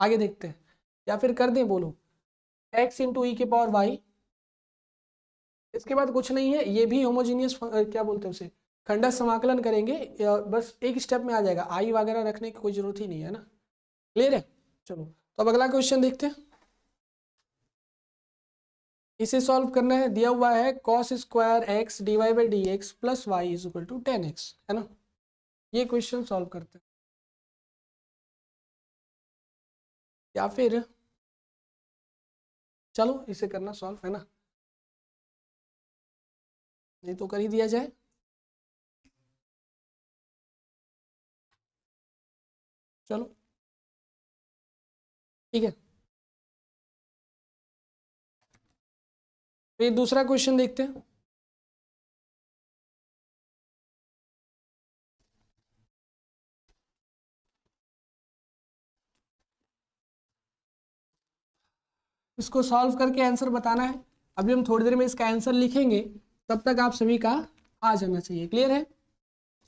आगे देखते हैं, या फिर कर दें, बोलो। एक्स इंटू ई के पावर वाई, इसके बाद कुछ नहीं है, ये भी होमोजीनियस क्या बोलते हैं उसे, खंडा समाकलन करेंगे, बस एक स्टेप में आ जाएगा, आई वगैरह रखने की कोई जरूरत ही नहीं है ना। क्लियर है? चलो तो अब अगला क्वेश्चन देखते हैं। इसे सॉल्व करना है, दिया हुआ है cos square x d y by d x plus y is equal to 10x, है ना। ये क्वेश्चन सॉल्व करते हैं, या फिर चलो इसे करना सॉल्व, है ना, नहीं तो कर ही दिया जाए। चलो ठीक है, फिर दूसरा क्वेश्चन देखते हैं। इसको सॉल्व करके आंसर बताना है। अभी हम थोड़ी देर में इसका आंसर लिखेंगे, तब तक आप सभी का आ जाना चाहिए। क्लियर है?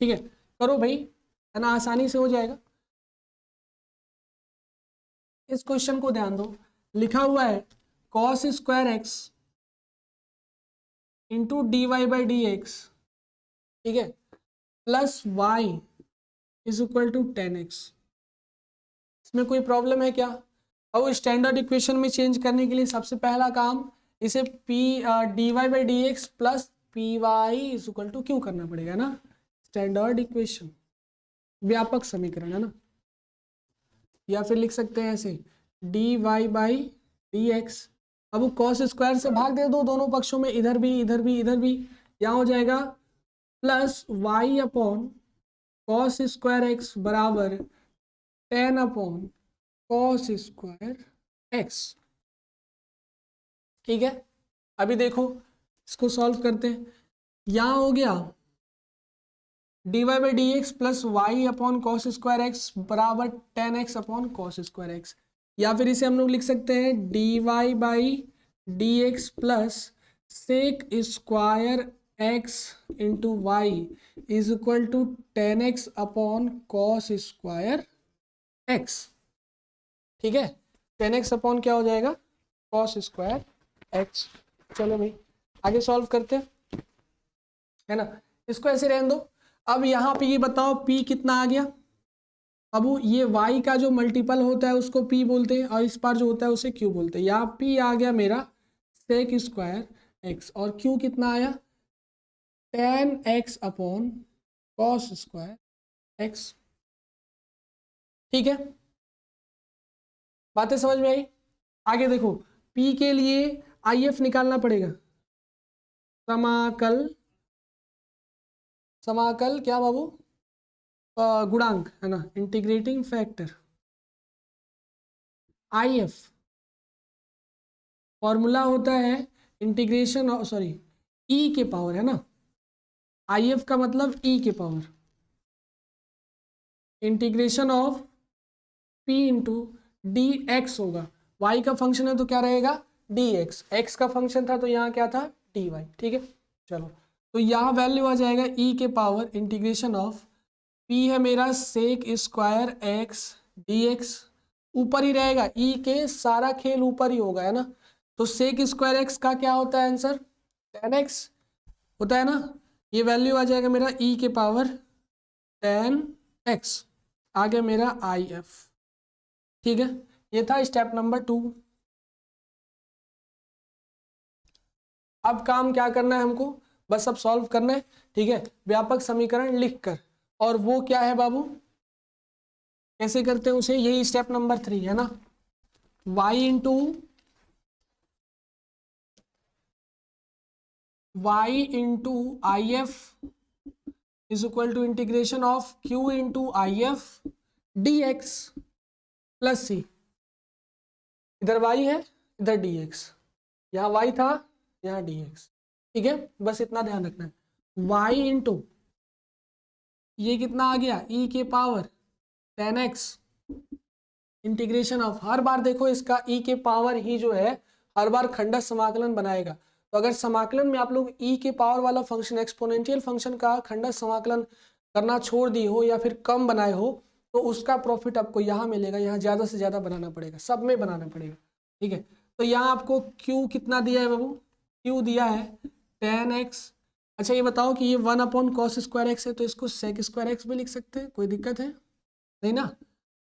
ठीक है, करो भाई, है ना, आसानी से हो जाएगा। इस क्वेश्चन को ध्यान दो, लिखा हुआ है cos square x into d y by d x, ठीक है, plus y is equal to 10x। इसमें कोई प्रॉब्लम है क्या? अब स्टैंडर्ड इक्वेशन में चेंज करने के लिए सबसे पहला काम, इसे p d y by d x plus p y is equal to क्यों करना पड़ेगा ना, स्टैंडर्ड इक्वेशन, व्यापक समीकरण, है ना। या फिर लिख सकते हैं ऐसे, d y by d x, अब कॉस स्क्वायर से भाग दे दो दोनों पक्षों में, इधर भी इधर भी इधर भी, यहाँ हो जाएगा plus y upon cos square x बराबर 10 अपॉन कॉस स्क्वायर एक्स। ठीक है, अभी देखो इसको सॉल्व करते हैं। यहाँ हो गया d y by d x plus y upon cos square x बराबर 10x upon cos square x, या फिर इसे हम लोग लिख सकते हैं d y by d x plus sec square x into y is equal to 10x upon cos square x. ठीक है, 10x अपॉन क्या हो जाएगा? Cos square x. चलो भाई आगे सॉल्व करते हैं, है ना, इसको ऐसे रहने दो। अब यहाँ पे ये बताओ p कितना आ गया? अब ये y का जो मल्टीपल होता है उसको p बोलते हैं और इस पार जो होता है उसे q बोलते हैं। यहाँ p आ गया मेरा सेक स्क्वायर x और q कितना आया? 10x upon cos square x। ठीक है, बातें समझ में आई? आगे देखो, p के लिए IF निकालना पड़ेगा, समाकल, समाकल क्या बाबू? गुणांक, है ना, इंटीग्रेटिंग फैक्टर IF। फॉर्मूला होता है इंटीग्रेशन, सॉरी e के पावर, है ना, IF का मतलब e के power, integration of p into d x होगा। y का फंक्शन है तो क्या रहेगा? dx, x का फंक्शन था तो यहाँ क्या था? dy। ठीक है, चलो तो यहाँ वैल्यू आ जाएगा e के पावर इंटीग्रेशन ऑफ p है मेरा सेक स्क्वायर x dx, ऊपर ही रहेगा, e के सारा खेल ऊपर ही होगा, है ना। तो सेक स्क्वायर एक्स का क्या होता है आंसर? 10x होता है ना। ये वैल्यू आ जाएगा मेरा e के पावर 10x, आ गया मेरा IF। ठीक है, ये था स्टेप नंबर 2। अब काम क्या करना है हमको? बस अब सॉल्व करना है। ठीक है, व्यापक समीकरण लिखकर और वो क्या है बाबू, कैसे करते हैं उसे, यही स्टेप नंबर 3 है ना, y into I F is equal to integration of q into I F d x plus c. इधर y है, इधर dx, यहाँ y था, यहाँ dx। ठीक है, बस इतना ध्यान रखना है, y इंटू ये कितना आ गया, e के पावर 10x इंटीग्रेशन ऑफ, हर बार देखो इसका e के पावर ही जो है हर बार खंडस समाकलन बनाएगा। तो अगर समाकलन में आप लोग e के पावर वाला फंक्शन, एक्सपोनेंशियल फंक्शन का खंडस समाकलन करना छोड़ दी हो या फिर कम बनाए हो, तो उसका प्रॉफिट आपको यहाँ मिलेगा। यहाँ ज़्यादा से ज़्यादा बनाना पड़ेगा, सब में बनाना पड़ेगा। ठीक है, तो यहाँ आपको q कितना दिया है बाबू, q दिया है 10x। अच्छा ये बताओ कि ये 1/cos² है, तो इसको sec² भी लिख सकते हैं, कोई दिक्कत है नहीं ना,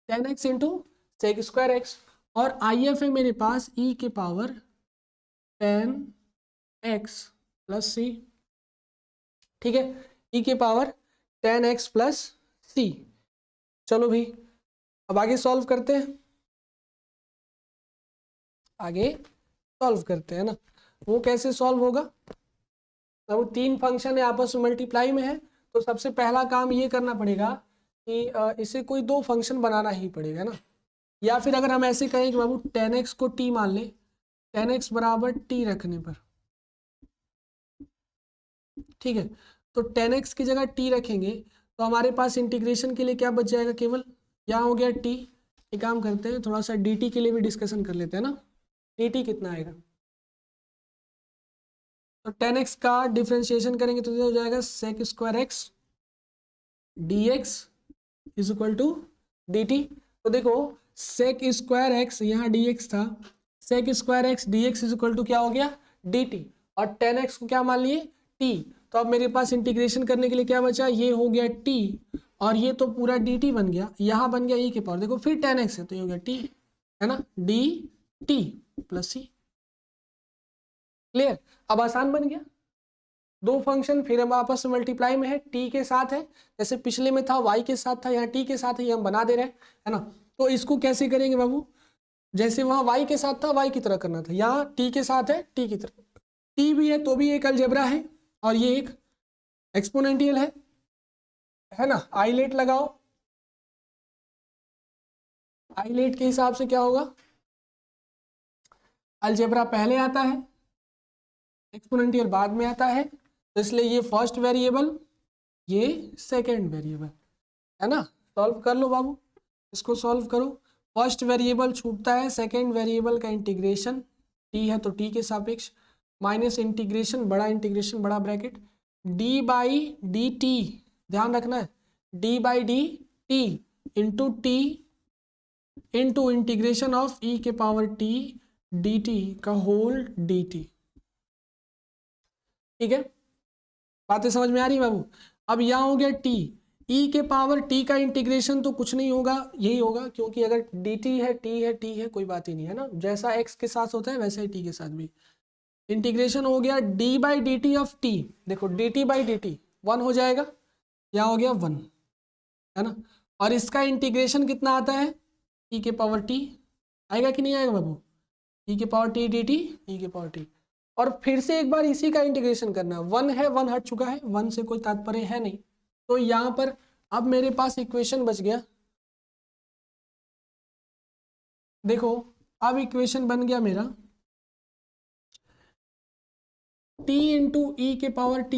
10x इंटू sec², और आई एफ है मेरे पास e के पावर 10x प्लस सी। ठीक है, e के पावर 10x प्लस सी। चलो भाई अब आगे सॉल्व करते हैं, आगे सॉल्व करते हैं ना। वो कैसे सॉल्व होगा, अब 3 फंक्शन है आपस में मल्टीप्लाई में है, तो सबसे पहला काम ये करना पड़ेगा कि इसे कोई 2 फंक्शन बनाना ही पड़ेगा ना। या फिर अगर हम ऐसे कहें कि बाबू 10x को t मान ले, 10x बराबर t रखने पर, ठीक है, तो 10x की जगह t रखेंगे तो हमारे पास इंटीग्रेशन के लिए क्या बच जाएगा, केवल यहाँ हो गया t। एक काम करते हैं, थोड़ा सा dt के लिए भी डिस्कशन कर लेते हैं ना, dt कितना आएगा, तो 10x का डिफ्रेंशिएशन करेंगे तो हो जाएगा sec² dx is equal to dt। तो देखो sec² यहाँ dx था, sec² dx is equal to क्या हो गया, dt, और 10x को क्या मान लिए, t। तो अब मेरे पास इंटीग्रेशन करने के लिए क्या बचा, ये हो गया t, और ये तो पूरा dt बन गया, यहाँ बन गया e के पावर, देखो फिर 10x है तो ये हो गया t, है ना, dt प्लस सी। क्लियर, अब आसान बन गया। 2 फंक्शन फिर हम आपस में मल्टीप्लाई में है, t के साथ है, जैसे पिछले में था y के साथ था, यहाँ t के साथ है, ये हम बना दे रहे हैं, है ना। तो इसको कैसे करेंगे बाबू, जैसे वहाँ y के साथ था y की तरह करना था, यहाँ t के साथ है t की तरह, t भी है तो भी एक अलजेब्रा है और ये एक एक्सपोनेंशियल है ना। आइलेट लगाओ, आइलेट के हिसाब से क्या होगा, अलजेब्रा पहले आता है, एक्सपोनेंशियल बाद में आता है, तो इसलिए ये फर्स्ट वेरिएबल, ये सेकंड वेरिएबल, है ना। सॉल्व कर लो बाबू, इसको सॉल्व करो। फर्स्ट वेरिएबल छूटता है, सेकंड वेरिएबल का इंटीग्रेशन t है तो t के सापेक्ष, माइनस इंटीग्रेशन बड़ा bracket d by D T, ध्यान रखना है, d by D T into t into integration of e के पावर t dt का होल dt। ठीक है, बातें समझ में आ रही है बाबू। अब यहाँ हो गया t, e के पावर t का इंटीग्रेशन तो कुछ नहीं होगा, यही होगा, क्योंकि अगर dt है t है कोई बात ही नहीं है ना, जैसा x के साथ होता है वैसा ही t के साथ भी। इंटीग्रेशन हो गया d by D T of t, देखो dt बाई डी टी 1 हो जाएगा, यहाँ हो गया 1, है ना। और इसका इंटीग्रेशन कितना आता है, e के पावर t आएगा कि नहीं आएगा बाबू, e के पावर t dt, e के पावर t, और फिर से एक बार इसी का इंटीग्रेशन करना है। 1 है, 1 हट चुका है, 1 से कोई तात्पर्य है नहीं, तो यहाँ पर अब मेरे पास इक्वेशन बच गया, देखो अब इक्वेशन बन गया मेरा t इंटू ई के power t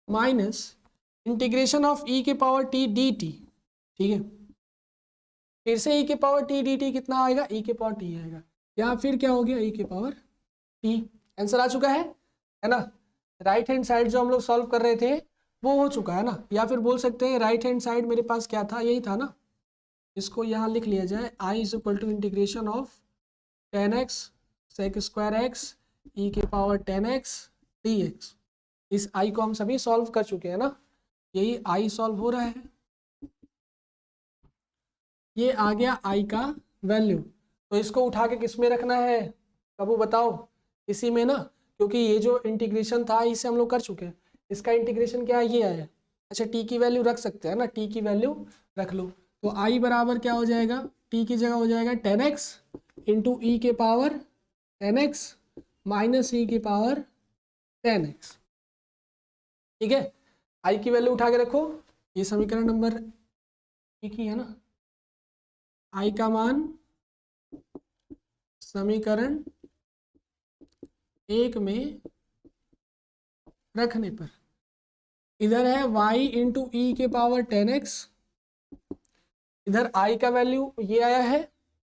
minus integration of e के पावर t dt। ठीक है, फिर से e के पावर t dt कितना आएगा, e के पावर t आएगा, यहाँ फिर क्या हो गया, e के पावर t। आंसर आ चुका है ना। राइट हैंड साइड जो हम लोग सॉल्व कर रहे थे वो हो चुका है ना, या फिर बोल सकते हैं राइट हैंड साइड मेरे पास क्या था, यही था ना। इसको यहाँ लिख लिया जाए, i is equal to integration of 10x sec² e के पावर 10x dx। इस i को हम सभी सॉल्व कर चुके हैं ना, यही i सॉल्व हो रहा है, ये आ गया i का वैल्यू। तो इसको उठा के किस में रखना है बाबू बताओ, इसी में ना, क्योंकि ये जो इंटीग्रेशन था इसे हम लोग कर चुके हैं, इसका इंटीग्रेशन क्या है, ये आया, अच्छा टी की वैल्यू रख सकते हैं ना, टी की वैल्यू रख लो। तो आई बराबर क्या हो जाएगा, टी की जगह हो जाएगा 10x इंटू ई के पावर 10x माइनस ई की पावर 10x। ठीक है, आई की वैल्यू उठा के रखो, ये समीकरण नंबर एक ही है ना। आई का मान समीकरण एक में रखने पर इधर है y इंटू ई के पावर 10x, इधर i का वैल्यू ये आया है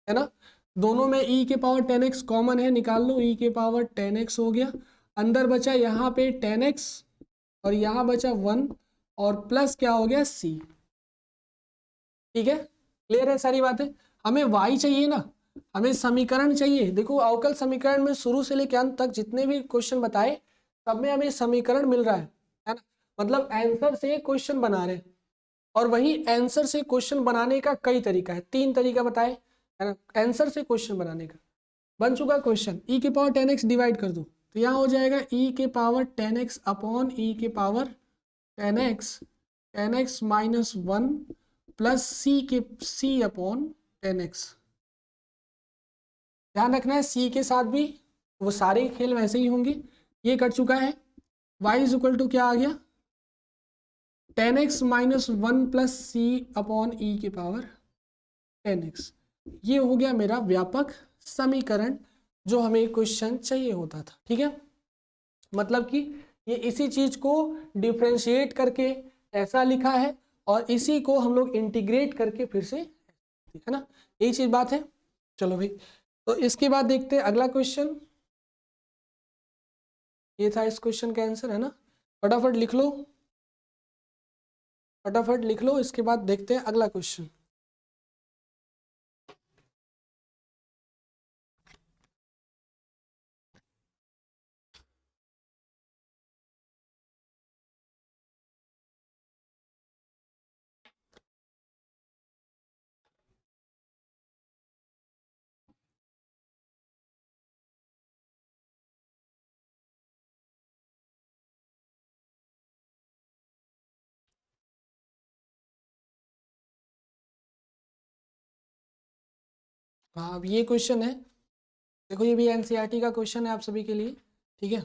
ना, दोनों में e के पावर 10x कॉमन है, निकाल लो, e के पावर 10x हो गया, अंदर बचा यहाँ पे 10x और यहाँ बचा 1 और प्लस क्या हो गया c। ठीक है, क्लियर है सारी बातें। हमें y चाहिए ना, हमें समीकरण चाहिए। देखो अवकल समीकरण में शुरू से लेकर अंत तक जितने भी क्वेश्चन बताए सब में हमें समीकरण मिल रहा है ना, मतलब आंसर से क्वेश्चन बना रहे हैं। और वही आंसर से क्वेश्चन बनाने का कई तरीका है, 3 तरीका बताए है ना आंसर से क्वेश्चन बनाने का। बन चुका क्वेश्चन, e के पावर 10x डिवाइड कर दो तो यहाँ हो जाएगा e के पावर 10x अपॉन e के power 10x minus 1 plus c upon 10x। ध्यान रखना है c के साथ भी वो सारे खेल वैसे ही होंगे। ये कट चुका है, y इज इक्वल टू क्या आ गया 10x माइनस 1 प्लस सी अपॉन ई के पावर 10x। ये हो गया मेरा व्यापक समीकरण जो हमें क्वेश्चन चाहिए होता था। ठीक है, मतलब कि ये इसी चीज को डिफ्रेंशिएट करके ऐसा लिखा है और इसी को हम लोग इंटीग्रेट करके फिर से, है ना, यही चीज बात है। चलो भाई, तो इसके बाद देखते हैं अगला क्वेश्चन। ये था इस क्वेश्चन का आंसर, है ना, फटाफट लिख लो, फटाफट लिख लो। इसके बाद देखते हैं अगला क्वेश्चन। हाँ, अब ये क्वेश्चन है, देखो ये भी एनसीईआरटी का क्वेश्चन है आप सभी के लिए। ठीक है,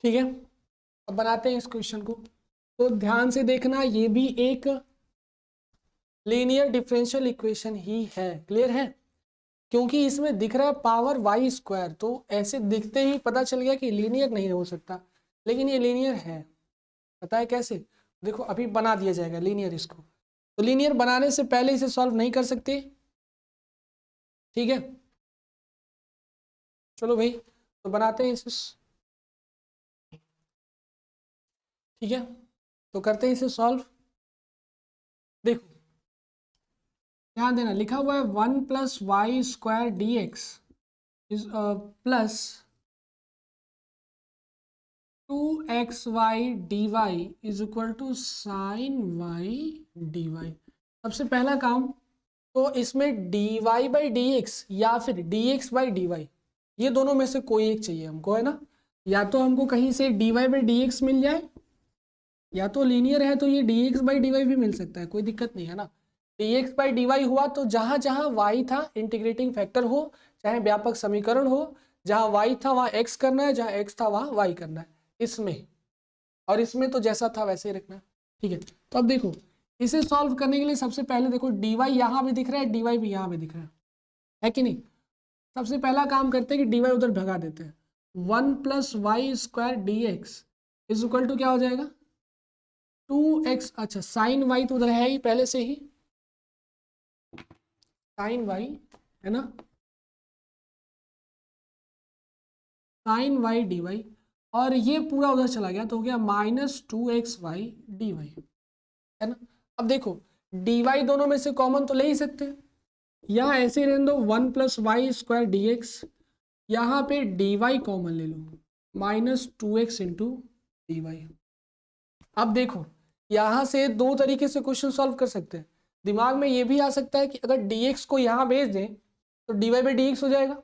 ठीक है, अब बनाते हैं इस क्वेश्चन को। तो ध्यान से देखना, ये भी एक लीनियर डिफरेंशियल इक्वेशन ही है। क्लियर है, क्योंकि इसमें दिख रहा है पावर वाई स्क्वायर, तो ऐसे दिखते ही पता चल गया कि लीनियर नहीं हो सकता, लेकिन ये लीनियर है। पता है कैसे, देखो अभी बना दिया जाएगा लीनियर इसको। तो लीनियर बनाने से पहले इसे सॉल्व नहीं कर सकते। ठीक है, चलो भाई तो बनाते हैं इसे। ठीक है, तो करते हैं इसे सॉल्व। देखो ध्यान देना, लिखा हुआ है 1 plus y square d x is plus 2xy dy is equal to sine y d y. सबसे पहला काम तो इसमें dy बाई डी एक्स या फिर dx बाई डी वाई, ये दोनों में से कोई एक चाहिए हमको, है ना। या तो हमको कहीं से dy बाई डी एक्स मिल जाए, या तो लीनियर है तो ये dx बाई डी वाई भी मिल सकता है, कोई दिक्कत नहीं है ना। dx बाई डी वाई हुआ तो जहां जहां y था इंटीग्रेटिंग फैक्टर हो, चाहे व्यापक समीकरण हो, जहां y था वहां x करना है, जहां x था वहां y करना है, इसमें और इसमें तो जैसा था वैसे ही रखना है। ठीक है, तो अब देखो इसे सॉल्व करने के लिए सबसे पहले देखो dy यहाँ भी दिख रहा है, dy भी यहाँ भी दिख रहा है कि नहीं। सबसे पहला काम करते हैं कि dy उधर भगा देते हैं। 1 plus y square d x is equal to क्या हो जाएगा 2x। अच्छा साइन वाई तो उधर है ही पहले से ही, साइन वाई है ना, साइन वाई डी वाई, और ये पूरा उधर चला गया तो हो गया -2xy dy है ना। अब देखो dy दोनों में से कॉमन तो ले ही सकते हैं, यहाँ ऐसे रहने दो 1 plus y square d x, यहाँ पे dy कॉमन ले लो -2x इंटू डी वाई। अब देखो यहाँ से दो तरीके से क्वेश्चन सॉल्व कर सकते हैं। दिमाग में ये भी आ सकता है कि अगर dx को यहाँ भेज दें तो dy बाई dx हो जाएगा।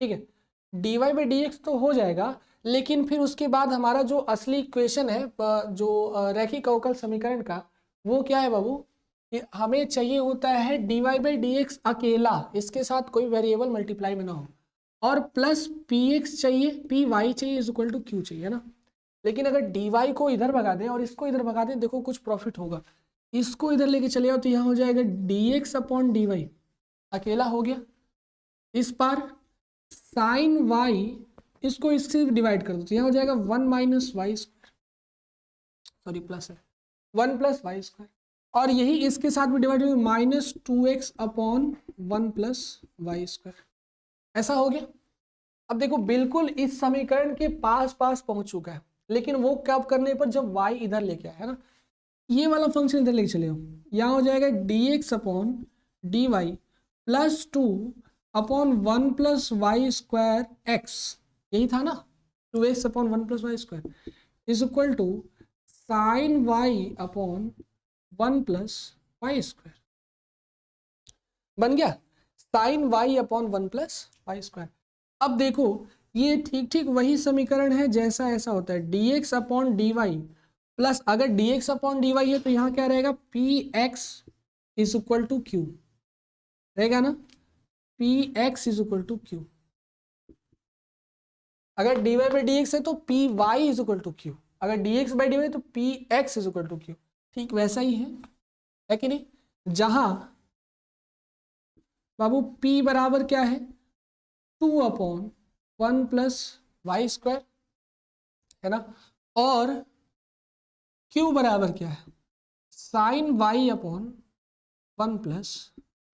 ठीक है, dy बाई dx तो हो जाएगा, लेकिन फिर उसके बाद हमारा जो असली इक्वेशन है जो रैखिक अवकल समीकरण का, वो क्या है बाबू कि हमें चाहिए होता है dy बाई dx अकेला, इसके साथ कोई वेरिएबल मल्टीप्लाई में ना हो, और प्लस px चाहिए, py चाहिए इज इक्वल टू q चाहिए, है ना। लेकिन अगर dy को इधर भगा दें और इसको इधर भगा दें, देखो कुछ प्रॉफिट होगा। इसको इधर लेके चले जाओ तो यहाँ हो जाएगा dx अपॉन dy, अकेला हो गया। इस पार साइन y, इसको इससे डिवाइड कर दो तो यहाँ हो जाएगा 1 minus y square, sorry plus है 1 प्लस वाई स्क्वायर, और यही इसके साथ भी डिवाइड होगा -2x upon 1 plus y square, ऐसा हो गया। अब देखो बिल्कुल इस समीकरण के पास पास पहुंच चुका है, लेकिन वो कब करने पर जब y इधर लेके आया है ना, ये वाला फंक्शन इधर लेके चले हो, यहाँ हो जाएगा dx upon dy plus 2 upon 1 plus y square x, यही था ना 2x upon 1 plus y square is equal to sine y upon 1 plus y square, बन गया sine y upon 1 plus y square. अब देखो ये ठीक ठीक वही समीकरण है जैसा ऐसा होता है dx अपॉन dy प्लस, अगर dx अपॉन dy है तो यहाँ क्या रहेगा px is equal to q रहेगा ना, px is equal to q। अगर dy बाई dx है तो py is equal to q, अगर dx बाई dy तो px is equal to q। ठीक वैसा ही है कि नहीं, जहां बाबू p बराबर क्या है 2 अपॉन 1 प्लस वाई स्क्वायर है ना, और q बराबर क्या है sine y upon 1 plus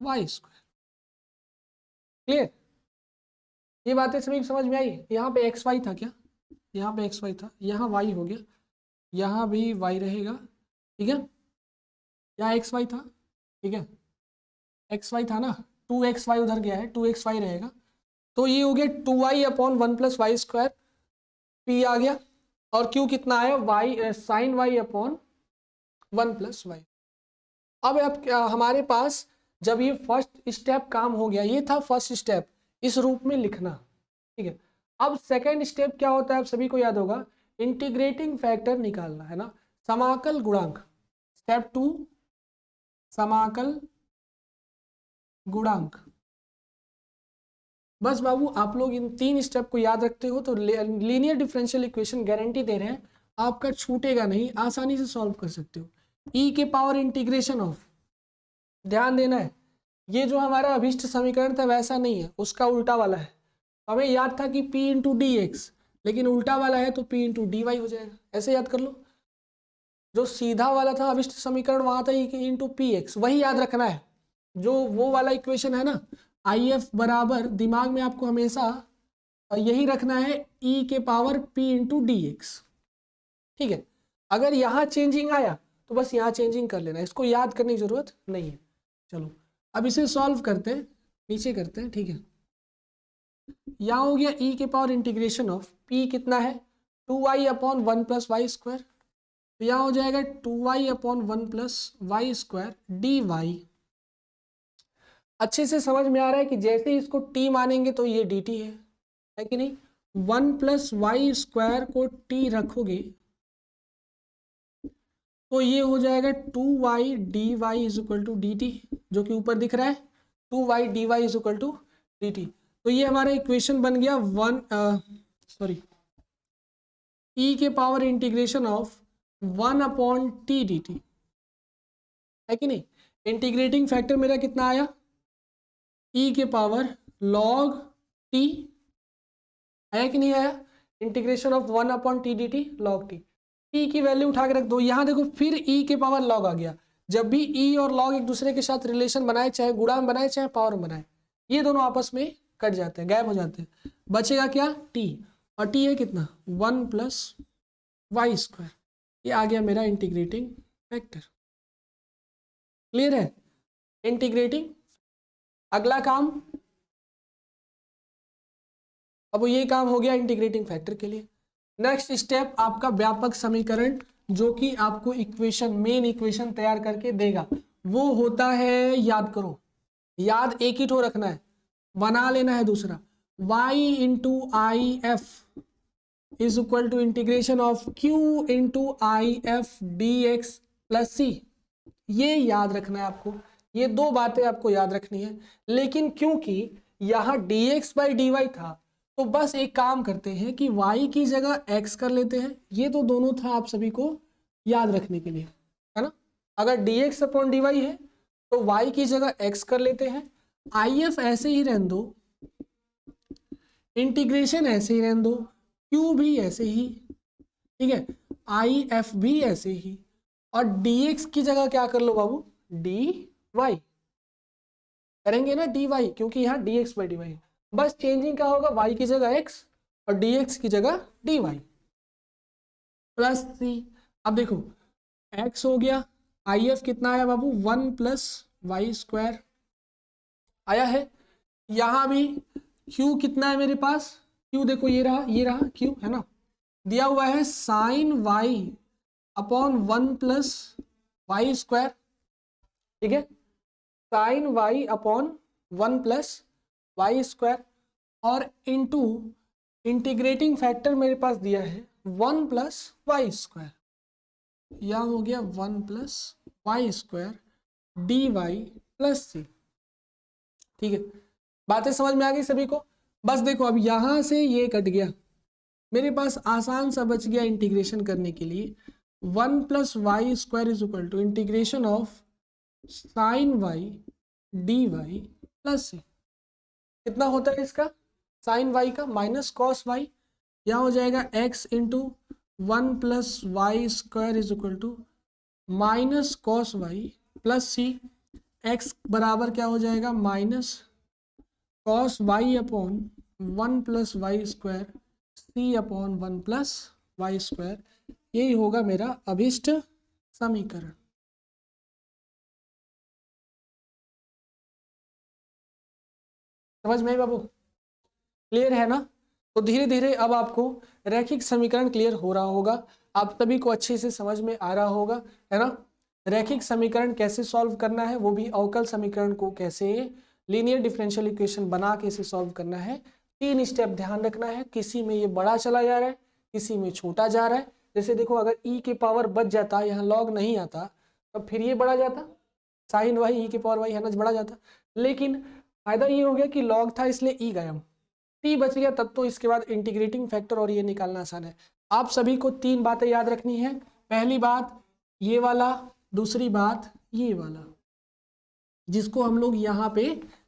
y square. Clear, ये बातें सभी समझ में आई। यहाँ पे एक्स वाई था क्या, यहाँ पे एक्स वाई था, यहाँ वाई हो गया, यहाँ भी वाई रहेगा, ठीक है, यहाँ एक्स वाई था, ठीक है, एक्स वाई था ना, 2xy उधर गया है 2xy रहेगा, तो ये हो गया 2y upon 1 plus y square, P आ गया, और क्यू कितना आया y sine y upon 1 plus y. अब हमारे पास जब ये फर्स्ट स्टेप काम हो गया, ये था फर्स्ट स्टेप इस रूप में लिखना, ठीक है। अब सेकेंड स्टेप क्या होता है आप सभी को याद होगा, इंटीग्रेटिंग फैक्टर निकालना है ना, समाकल गुणांक। स्टेप 2 समाकल गुणांक। बस बाबू आप लोग इन 3 स्टेप को याद रखते हो तो लीनियर डिफरेंशियल इक्वेशन गारंटी दे रहे हैं आपका छूटेगा नहीं, आसानी से सॉल्व कर सकते हो। ई के पावर इंटीग्रेशन ऑफ, ध्यान देना है ये जो हमारा अभिष्ट समीकरण था वैसा नहीं है, उसका उल्टा वाला है। हमें याद था कि p इंटू डी एक्स, लेकिन उल्टा वाला है तो p इंटू डी वाई हो जाएगा, ऐसे याद कर लो। जो सीधा वाला था अभिष्ट समीकरण वहां था e इंटू पी एक्स, वही याद रखना है जो वो वाला इक्वेशन है ना। आई एफ बराबर दिमाग में आपको हमेशा यही रखना है e के power p into d x, ठीक है। अगर यहाँ चेंजिंग आया तो बस यहाँ चेंजिंग कर लेना, इसको याद करने की जरूरत नहीं है। चलो अब इसे सॉल्व करते हैं, नीचे करते हैं, ठीक है। यहाँ हो गया e के पावर इंटीग्रेशन ऑफ p कितना है 2y upon 1 plus y square, तो यहाँ हो जाएगा 2y upon 1 plus y square d y. अच्छे से समझ में आ रहा है कि जैसे ही इसको t मानेंगे तो ये dt है कि नहीं। 1 प्लस वाई स्क्वायर को t रखोगे तो ये हो जाएगा 2y d y is equal to d t, जो कि ऊपर दिख रहा है 2y d y is equal to d t. तो ये हमारा इक्वेशन बन गया e के power integration of 1/t dt, है कि नहीं। इंटीग्रेटिंग फैक्टर मेरा कितना आया, e के पावर log t, आया कि नहीं आया। Integration of 1/t dt log t, e की वैल्यू उठा के रख दो। यहाँ देखो फिर e के पावर log आ गया। जब भी e और log एक दूसरे के साथ रिलेशन बनाए, चाहे गुणा में बनाए चाहे पावर में बनाए, ये दोनों आपस में कट जाते हैं, गायब हो जाते हैं। बचेगा क्या, t, और t है कितना 1 + y²। ये आ गया मेरा इंटीग्रेटिंग फैक्टर। क्लियर है, इंटीग्रेटिंग। अगला काम, अब ये काम हो गया इंटीग्रेटिंग फैक्टर के लिए। नेक्स्ट स्टेप आपका व्यापक समीकरण, जो कि आपको इक्वेशन, मेन इक्वेशन तैयार करके देगा, वो होता है, याद करो, याद एक ही ठो रखना है, बना लेना है दूसरा, y × IF is equal to integration of q × IF dx + c। ये याद रखना है आपको, ये दो बातें आपको याद रखनी है। लेकिन क्योंकि यहाँ dx/dy था, तो बस एक काम करते हैं कि y की जगह x कर लेते हैं। ये तो दोनों था आप सभी को याद रखने के लिए, है ना। अगर dx/dy है तो y की जगह x कर लेते हैं, IF ऐसे ही रहने दो, इंटीग्रेशन ऐसे ही रहने दो, q भी ऐसे ही, ठीक है, IF भी ऐसे ही, और dx की जगह क्या कर लो बाबू, dy करेंगे ना, dy, क्योंकि यहाँ dx/dy है। बस चेंजिंग क्या होगा, y की जगह x और dx की जगह dy + c। अब देखो x हो गया, IF कितना आया बाबू, 1 + y² आया है। यहाँ भी q कितना है मेरे पास, q देखो ये रहा q, है ना, दिया हुआ है sin y/1 + y², ठीक है, sin y/1 + y², और इंटू इंटीग्रेटिंग फैक्टर मेरे पास दिया है 1 + y², यह हो गया 1 + y² dy + c। ठीक है, बातें समझ में आ गई सभी को। बस देखो अब यहां से ये कट गया, मेरे पास आसान सा बच गया इंटीग्रेशन करने के लिए, 1 + y² is equal to integration of sin y dy + c। कितना होता है इसका, sin y का माइनस cos y, यहाँ हो जाएगा x × 1 + y² is equal to minus cos y + c। x बराबर क्या हो जाएगा, minus cos y/1 + y² c/1 + y²। यही होगा मेरा अभिष्ट समीकरण। समझ में आई बाबू, क्लियर है ना। तो धीरे धीरे अब आपको रैखिक समीकरण क्लियर हो रहा होगा, आप सभी को अच्छे से समझ में आ रहा होगा, है ना। रैखिक समीकरण कैसे सॉल्व करना है, वो भी अवकल समीकरण को कैसे लीनियर डिफरेंशियल इक्वेशन बना के इसे सॉल्व करना है। 3 स्टेप ध्यान रखना है, किसी में ये बड़ा चला जा रहा है, किसी में छोटा जा रहा है। जैसे देखो अगर e के पावर बच जाता, यहाँ लॉग नहीं आता, तो फिर ये बढ़ा जाता, साइन वाई e के पावर वाई है ना, बढ़ा जाता। लेकिन फायदा ये हो गया कि लॉग था इसलिए e गायब, टी बच गया, तब तो इसके बाद इंटीग्रेटिंग फैक्टर और ये निकालना आसान है। आप सभी को 3 बातें याद रखनी है। पहली बात ये वाला, दूसरी बात ये वाला, जिसको हम लोग यहाँ पे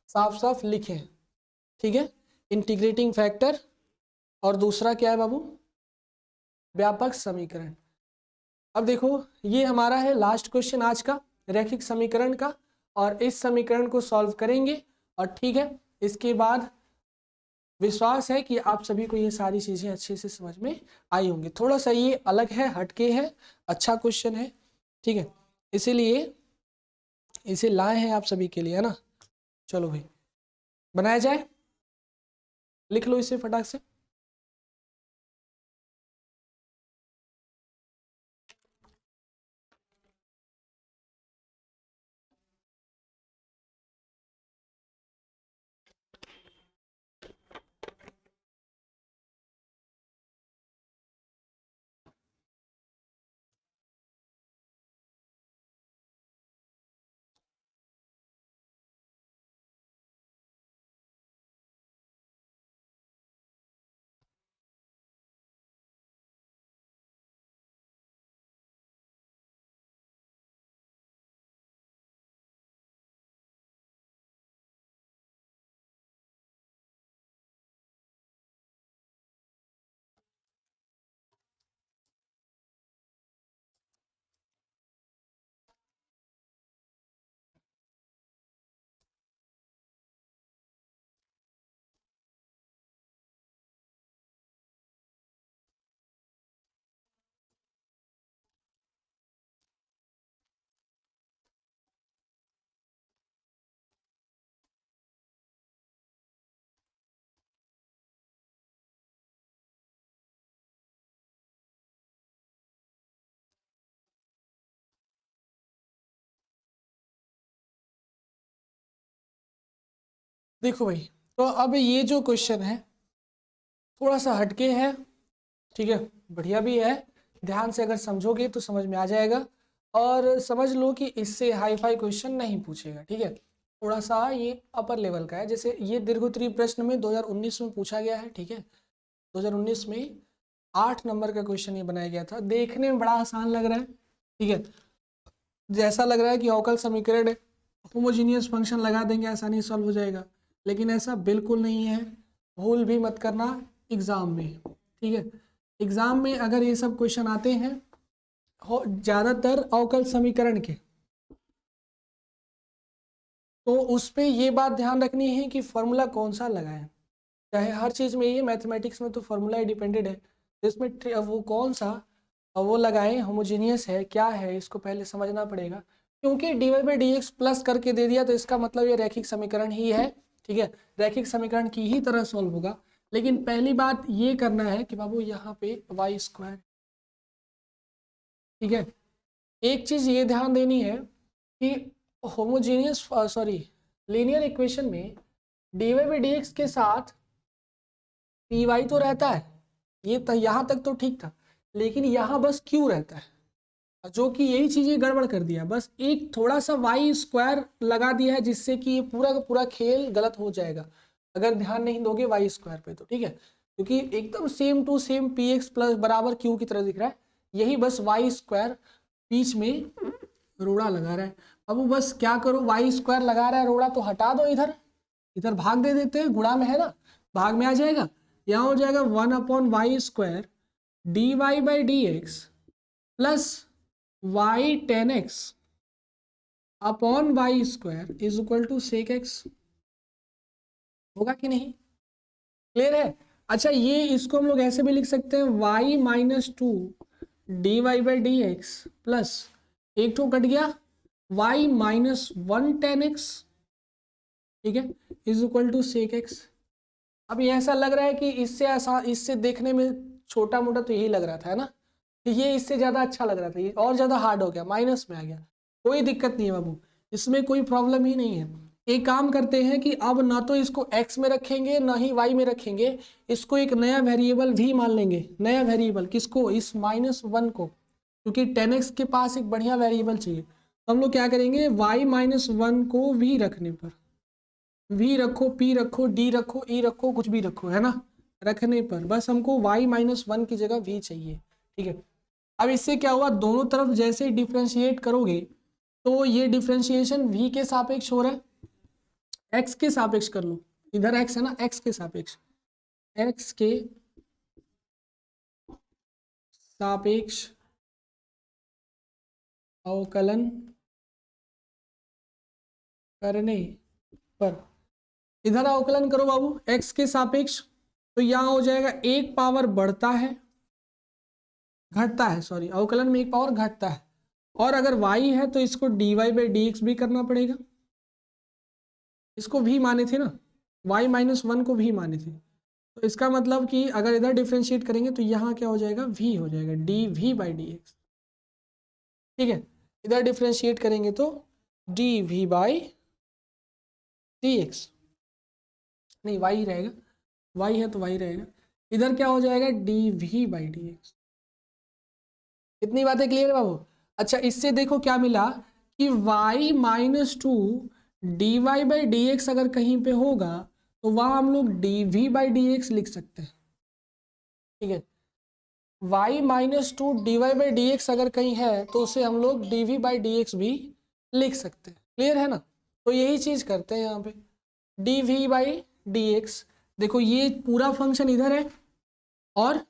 साफ साफ लिखे, ठीक है, इंटीग्रेटिंग फैक्टर, और दूसरा क्या है बाबू, व्यापक समीकरण। अब देखो ये हमारा है लास्ट क्वेश्चन आज का रैखिक समीकरण का, और इस समीकरण को सॉल्व करेंगे, और ठीक है, इसके बाद विश्वास है कि आप सभी को ये सारी चीज़ें अच्छे से समझ में आई होंगी। थोड़ा सा ये अलग है, हटके है, अच्छा क्वेश्चन है, ठीक है, इसीलिए इसे लाए हैं आप सभी के लिए, है ना। चलो भाई बनाया जाए, लिख लो इसे फटाक से। देखो भाई, तो अब ये जो क्वेश्चन है थोड़ा सा हटके है, ठीक है, बढ़िया भी है, ध्यान से अगर समझोगे तो समझ में आ जाएगा। और समझ लो कि इससे हाई फाई क्वेश्चन नहीं पूछेगा, ठीक है, थोड़ा सा ये अपर लेवल का है। जैसे ये दीर्घोत्तरीय प्रश्न में 2019 में पूछा गया है, ठीक है, 2019 में 8 नंबर का क्वेश्चन ये बनाया गया था। देखने में बड़ा आसान लग रहा है, ठीक है, जैसा लग रहा है कि अवकल समीकरण होमोजीनियस फंक्शन लगा देंगे आसानी से सॉल्व हो जाएगा, लेकिन ऐसा बिल्कुल नहीं है। भूल भी मत करना एग्जाम में, ठीक है, एग्जाम में अगर ये सब क्वेश्चन आते हैं ज्यादातर अवकल समीकरण के, तो उस पे ये बात ध्यान रखनी है कि फॉर्मूला कौन सा लगाएं। चाहे हर चीज में, ये मैथमेटिक्स में तो फॉर्मूला ही डिपेंडेड है, इसमें वो कौन सा वो लगाएं, होमोजीनियस है क्या है, इसको पहले समझना पड़ेगा। क्योंकि d y by d x plus करके दे दिया तो इसका मतलब ये रैखिक समीकरण ही है, ठीक है, रैखिक समीकरण की ही तरह सॉल्व होगा। लेकिन पहली बात ये करना है कि बाबू यहाँ पे वाई स्क्वायर, ठीक है, एक चीज ये ध्यान देनी है कि होमोजीनियस सॉरी लीनियर इक्वेशन में d y by d x के साथ पी वाई तो रहता है, ये यहाँ तक तो ठीक था, लेकिन यहाँ बस क्यू रहता है, जो कि यही चीजें गड़बड़ कर दिया। बस एक थोड़ा सा वाई स्क्वायर लगा दिया है जिससे कि ये पूरा का पूरा खेल गलत हो जाएगा अगर ध्यान नहीं दोगे वाई स्क्वायर पे, तो ठीक है, क्योंकि एकदम same to same p x plus बराबर क्यू की तरह दिख रहा है, यही बस वाई स्क्वायर बीच में रोड़ा लगा रहा है। अब वो बस क्या करो, वाई स्क्वायर लगा रहा है रोड़ा तो हटा दो, इधर इधर भाग दे देते हैं, गुणा में है ना, भाग में आ जाएगा, यहाँ हो जाएगा 1/y square d y by d x plus y 10x upon y square is equal to sec x. होगा कि नहीं, क्लियर है। अच्छा, ये इसको हम लोग ऐसे भी लिख सकते हैं y minus 2 d y by d x plus एक तो कट गया y माइनस 1 10x, ठीक है, is equal to sec x. अब ये ऐसा लग रहा है कि इससे आसान, इससे देखने में छोटा मोटा तो यही लग रहा था, है ना, ये इससे ज्यादा अच्छा लग रहा था, ये और ज्यादा हार्ड हो गया, माइनस में आ गया। कोई दिक्कत नहीं है बाबू, इसमें कोई प्रॉब्लम ही नहीं है। एक काम करते हैं कि अब ना तो इसको x में रखेंगे ना ही y में रखेंगे, इसको एक नया वेरिएबल भी मान लेंगे। नया वेरिएबल किसको, इस -1 को, क्योंकि 10x के पास एक बढ़िया वेरिएबल चाहिए। तो हम लोग क्या करेंगे, y -1 को v रखने पर, v रखो, p रखो, d रखो, e रखो, कुछ भी रखो, है ना, रखने पर बस हमको y -1 की जगह v चाहिए, ठीक है। अब इससे क्या हुआ, दोनों तरफ जैसे डिफ्रेंशिएट करोगे तो ये डिफ्रेंशिएशन v के सापेक्ष हो रहा है, x के सापेक्ष कर लो, इधर x है ना, x के सापेक्ष, x के सापेक्ष अवकलन करने पर, इधर अवकलन करो बाबू x के सापेक्ष, तो यहाँ हो जाएगा एक पावर बढ़ता है, घटता है, सॉरी अवकलन में एक पावर घटता है, और अगर y है तो इसको dy बाई डी एक्स भी करना पड़ेगा, इसको भी माने थे ना, y -1 को भी माने थे, तो इसका मतलब कि अगर इधर डिफ्रेंशिएट करेंगे तो यहाँ क्या हो जाएगा, v हो जाएगा, dv बाई डी एक्स, ठीक है, इधर डिफ्रेंशिएट करेंगे तो dv बाई डी एक्स, नहीं y रहेगा, y है तो y रहेगा, इधर क्या हो जाएगा dv बाई डी एक्स। इतनी बातें क्लियर है बाबू। अच्छा, इससे देखो क्या मिला कि y -2 d y by d x अगर कहीं पे होगा तो वहां हम लोग dv बाई डी एक्स लिख सकते हैं, ठीक है, y -2 d y by d x अगर कहीं है तो उसे हम लोग dv बाई डी एक्स भी लिख सकते हैं, क्लियर है ना। तो यही चीज करते हैं यहाँ पे, dv बाई डी एक्स, देखो ये पूरा फंक्शन इधर है और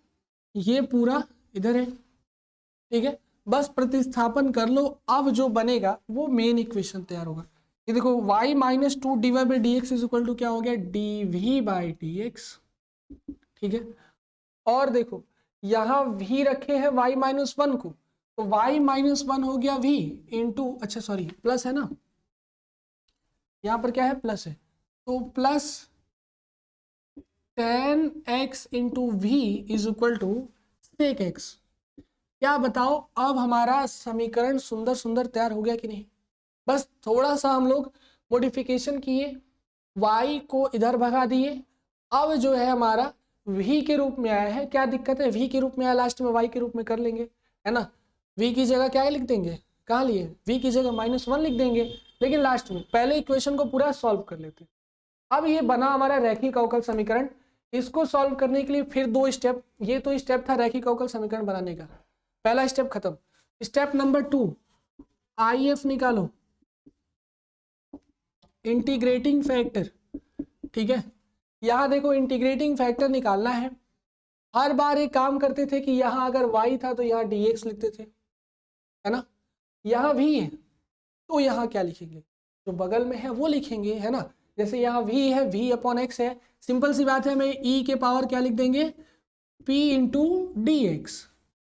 ये पूरा इधर है, ठीक है, बस प्रतिस्थापन कर लो, अब जो बनेगा वो मेन इक्वेशन तैयार होगा। ये देखो y -2 d y by d x is equal to क्या हो गया, dv बाई डी एक्स, ठीक है, और देखो यहाँ v रखे हैं y -1 को, तो y -1 हो गया v इंटू, अच्छा सॉरी प्लस है ना, यहाँ पर क्या है प्लस है, तो plus 10x into v is equal to sec x. क्या बताओ, अब हमारा समीकरण सुंदर सुंदर तैयार हो गया कि नहीं। बस थोड़ा सा हम लोग मॉडिफिकेशन किए, y को इधर भगा दिए, अब जो है हमारा v के रूप में आया है, क्या दिक्कत है, v के रूप में आया, लास्ट में y के रूप में कर लेंगे, है ना। v की जगह क्या लिख देंगे, कहाँ लिए, v की जगह -1 लिख देंगे, लेकिन लास्ट में पहले इक्वेशन को पूरा सॉल्व कर लेते हैं। अब ये बना हमारा रैखिक अवकल समीकरण, इसको सॉल्व करने के लिए फिर 2 स्टेप, ये तो स्टेप था रैखिक अवकल समीकरण बनाने का, पहला स्टेप खत्म। स्टेप नंबर 2, IF निकालो, इंटीग्रेटिंग फैक्टर, ठीक है। यहाँ देखो इंटीग्रेटिंग फैक्टर निकालना है, हर बार एक काम करते थे कि यहाँ अगर y था तो यहाँ dx लिखते थे, है ना। यहाँ v है तो यहाँ क्या लिखेंगे, जो बगल में है वो लिखेंगे, है ना। जैसे यहाँ v है, v/x है, सिंपल सी बात है, हमें e के पावर क्या लिख देंगे, p इंटू dx,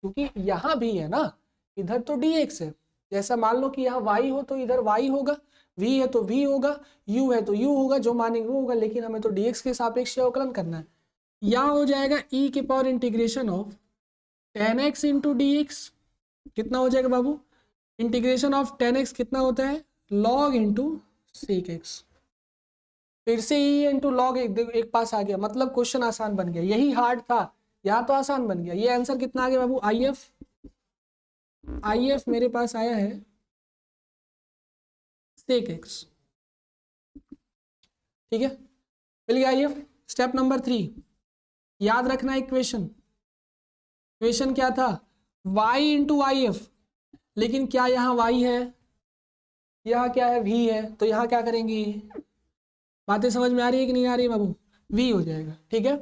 क्योंकि यहाँ भी है ना, इधर तो dx है। जैसा मान लो कि यहाँ y हो तो इधर y होगा, v है तो v होगा, u है तो u होगा, जो मानेंगे वो होगा, लेकिन हमें तो dx के सापेक्ष अवकलन करना है। यहाँ हो जाएगा e के power integration of tan x into dx, कितना हो जाएगा बाबू, इंटीग्रेशन ऑफ tan x कितना होता है, log इंटू sec x, फिर से e इंटू लॉग एक पास आ गया, मतलब क्वेश्चन आसान बन गया, यही हार्ड था, यहाँ तो आसान बन गया। ये आंसर कितना आ गया बाबू, IF मेरे पास आया है sec x, ठीक है, मिल गया IF। स्टेप नंबर 3, याद रखना इक्वेशन, इक्वेशन क्या था, y इंटू IF, लेकिन क्या यहाँ y है, यहाँ क्या है, v है, तो यहाँ क्या करेंगे, बातें समझ में आ रही है कि नहीं आ रही है बाबू, v हो जाएगा, ठीक है।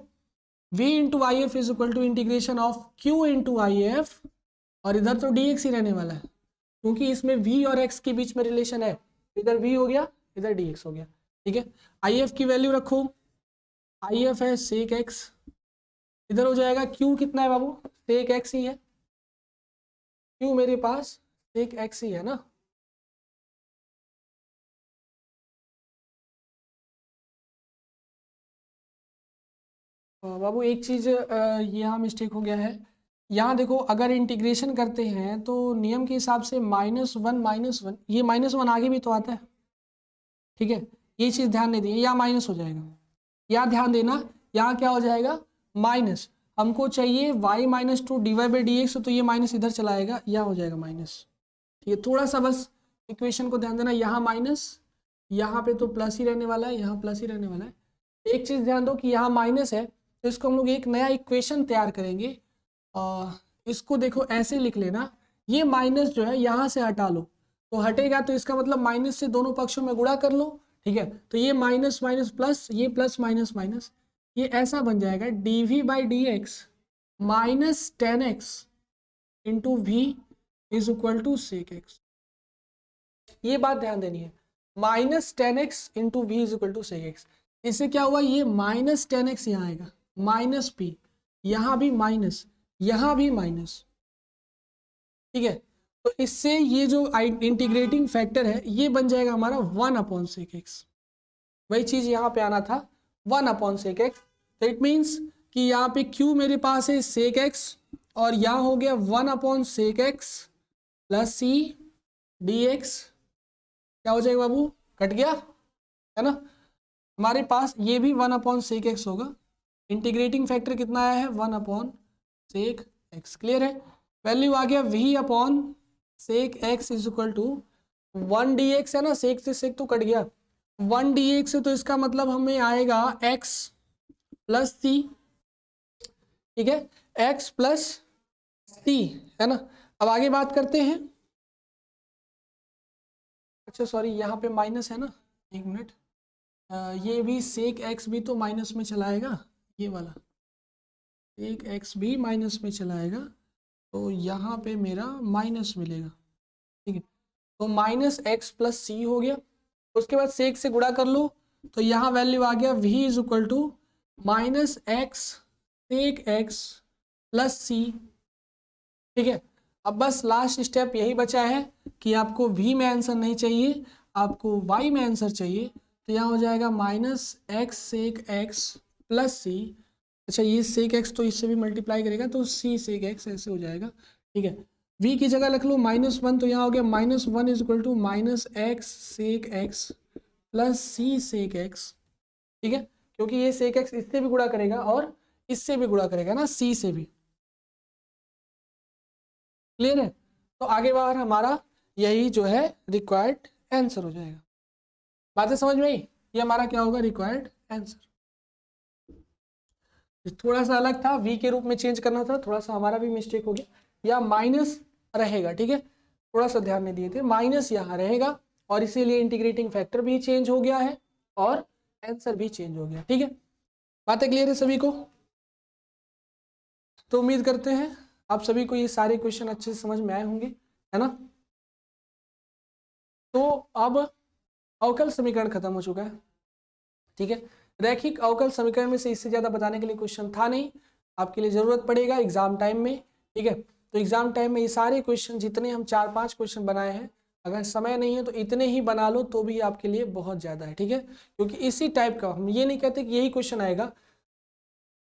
v into IF is equal to integration of q into IF, और इधर तो dx ही रहने वाला है, क्योंकि इसमें v और x के बीच में रिलेशन है, इधर v हो गया इधर dx हो गया, ठीक है। IF की वैल्यू रखो, IF है sec x, इधर हो जाएगा q कितना है बाबू, sec x ही है, q मेरे पास sec x ही है ना। बाबू एक चीज यहाँ मिस्टेक हो गया है, यहाँ देखो अगर इंटीग्रेशन करते हैं तो नियम के हिसाब से -1 ये -1 आगे भी तो आता है, ठीक है, ये चीज़ ध्यान नहीं दी, यहाँ माइनस हो जाएगा, यहाँ ध्यान देना, यहाँ क्या हो जाएगा माइनस, हमको चाहिए y-2 dy/dx, तो ये माइनस इधर चला आएगा, यहाँ हो जाएगा माइनस, ठीक है। थोड़ा सा बस इक्वेशन को ध्यान देना, यहाँ माइनस, यहाँ पे तो प्लस ही रहने वाला है, यहाँ प्लस ही रहने वाला है। एक चीज़ ध्यान दो कि यहाँ माइनस है, तो इसको हम लोग एक नया इक्वेशन तैयार करेंगे, इसको देखो ऐसे लिख लेना, ये माइनस जो है यहाँ से हटा लो, तो हटेगा तो इसका मतलब माइनस से दोनों पक्षों में गुणा कर लो, ठीक है। तो ये माइनस माइनस प्लस, ये प्लस माइनस माइनस, ये ऐसा बन जाएगा dv/dx minus tan x into v is equal to sec x, ये बात ध्यान देनी है, minus tan x into v is equal to sec x। इससे क्या हुआ, ये माइनस tan x यहाँ आएगा, माइनस p, यहाँ भी माइनस, यहाँ भी माइनस, ठीक है। तो इससे ये जो इंटीग्रेटिंग फैक्टर है ये बन जाएगा हमारा 1/sec x, वही चीज यहाँ पे आना था 1/sec x। तो इट मीन्स कि यहाँ पे q मेरे पास है sec x, और यहाँ हो गया 1/sec x plus c dx, क्या हो जाएगा बाबू, कट गया, है ना। हमारे पास ये भी 1/sec x होगा, इंटीग्रेटिंग फैक्टर कितना आया है 1/sec x, क्लियर है। वैल्यू आ गया v/sec x is equal to 1 dx, है ना, sec से sec तो कट गया, 1 dx है, तो इसका मतलब हमें आएगा x प्लस c, ठीक है, x प्लस c, है ना। अब आगे बात करते हैं, अच्छा सॉरी यहाँ पे माइनस है ना, एक मिनट, ये भी sec x भी तो माइनस में चलाएगा, ये वाला sec x भी माइनस में चलाएगा, तो यहाँ पे मेरा माइनस मिलेगा, ठीक है। तो माइनस एक्स प्लस सी हो गया, उसके बाद sec से गुणा कर लो, तो यहाँ वैल्यू आ गया v is equal to minus x sec x plus c, ठीक है। अब बस लास्ट स्टेप यही बचा है कि आपको v में आंसर नहीं चाहिए, आपको y में आंसर चाहिए, तो यहाँ हो जाएगा minus x sec x plus c, अच्छा ये sec x तो इससे भी मल्टीप्लाई करेगा, तो c sec x ऐसे हो जाएगा, ठीक है। v की जगह रख लो -1, तो यहाँ हो गया -1 is equal to minus x sec x plus c sec x, ठीक है, क्योंकि ये sec x इससे भी गुणा करेगा और इससे भी गुणा करेगा ना, c से भी। क्लियर है? तो आगे बार हमारा यही जो है रिक्वायर्ड आंसर हो जाएगा। बातें समझ में आई? ये हमारा क्या होगा, रिक्वायर्ड आंसर। थोड़ा सा अलग था, v के रूप में चेंज करना था, थोड़ा सा हमारा भी मिस्टेक हो गया, या माइनस रहेगा, ठीक है, थोड़ा सा ध्यान नहीं दिए थे, माइनस यहाँ रहेगा और इसीलिए इंटीग्रेटिंग फैक्टर भी चेंज हो गया है और आंसर भी चेंज हो गया। ठीक है, बातें क्लियर है सभी को? तो उम्मीद करते हैं आप सभी को ये सारे क्वेश्चन अच्छे से समझ में आए होंगे, है ना। तो अब अवकल समीकरण खत्म हो चुका है, ठीक है। रैखिक अवकल समीकरण में से इससे ज्यादा बताने के लिए क्वेश्चन था नहीं, आपके लिए जरूरत पड़ेगा एग्जाम टाइम में, ठीक है। तो एग्जाम टाइम में ये सारे क्वेश्चन जितने हम 4-5 क्वेश्चन बनाए हैं, अगर समय नहीं है तो इतने ही बना लो तो भी आपके लिए बहुत ज्यादा है, ठीक है। क्योंकि इसी टाइप का, हम ये नहीं कहते कि यही क्वेश्चन आएगा,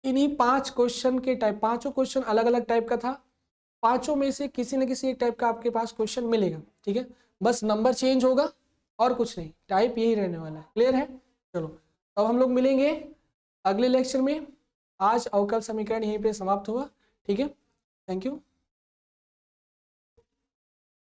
इन्हीं 5 क्वेश्चन के टाइप, पांचों क्वेश्चन अलग अलग टाइप का था, पांचों में से किसी न किसी एक टाइप का आपके पास क्वेश्चन मिलेगा, ठीक है। बस नंबर चेंज होगा और कुछ नहीं, टाइप यही रहने वाला है। क्लियर है? चलो अब हम लोग मिलेंगे अगले लेक्चर में। आज अवकल समीकरण यहीं पे समाप्त हुआ, ठीक है। Thank you.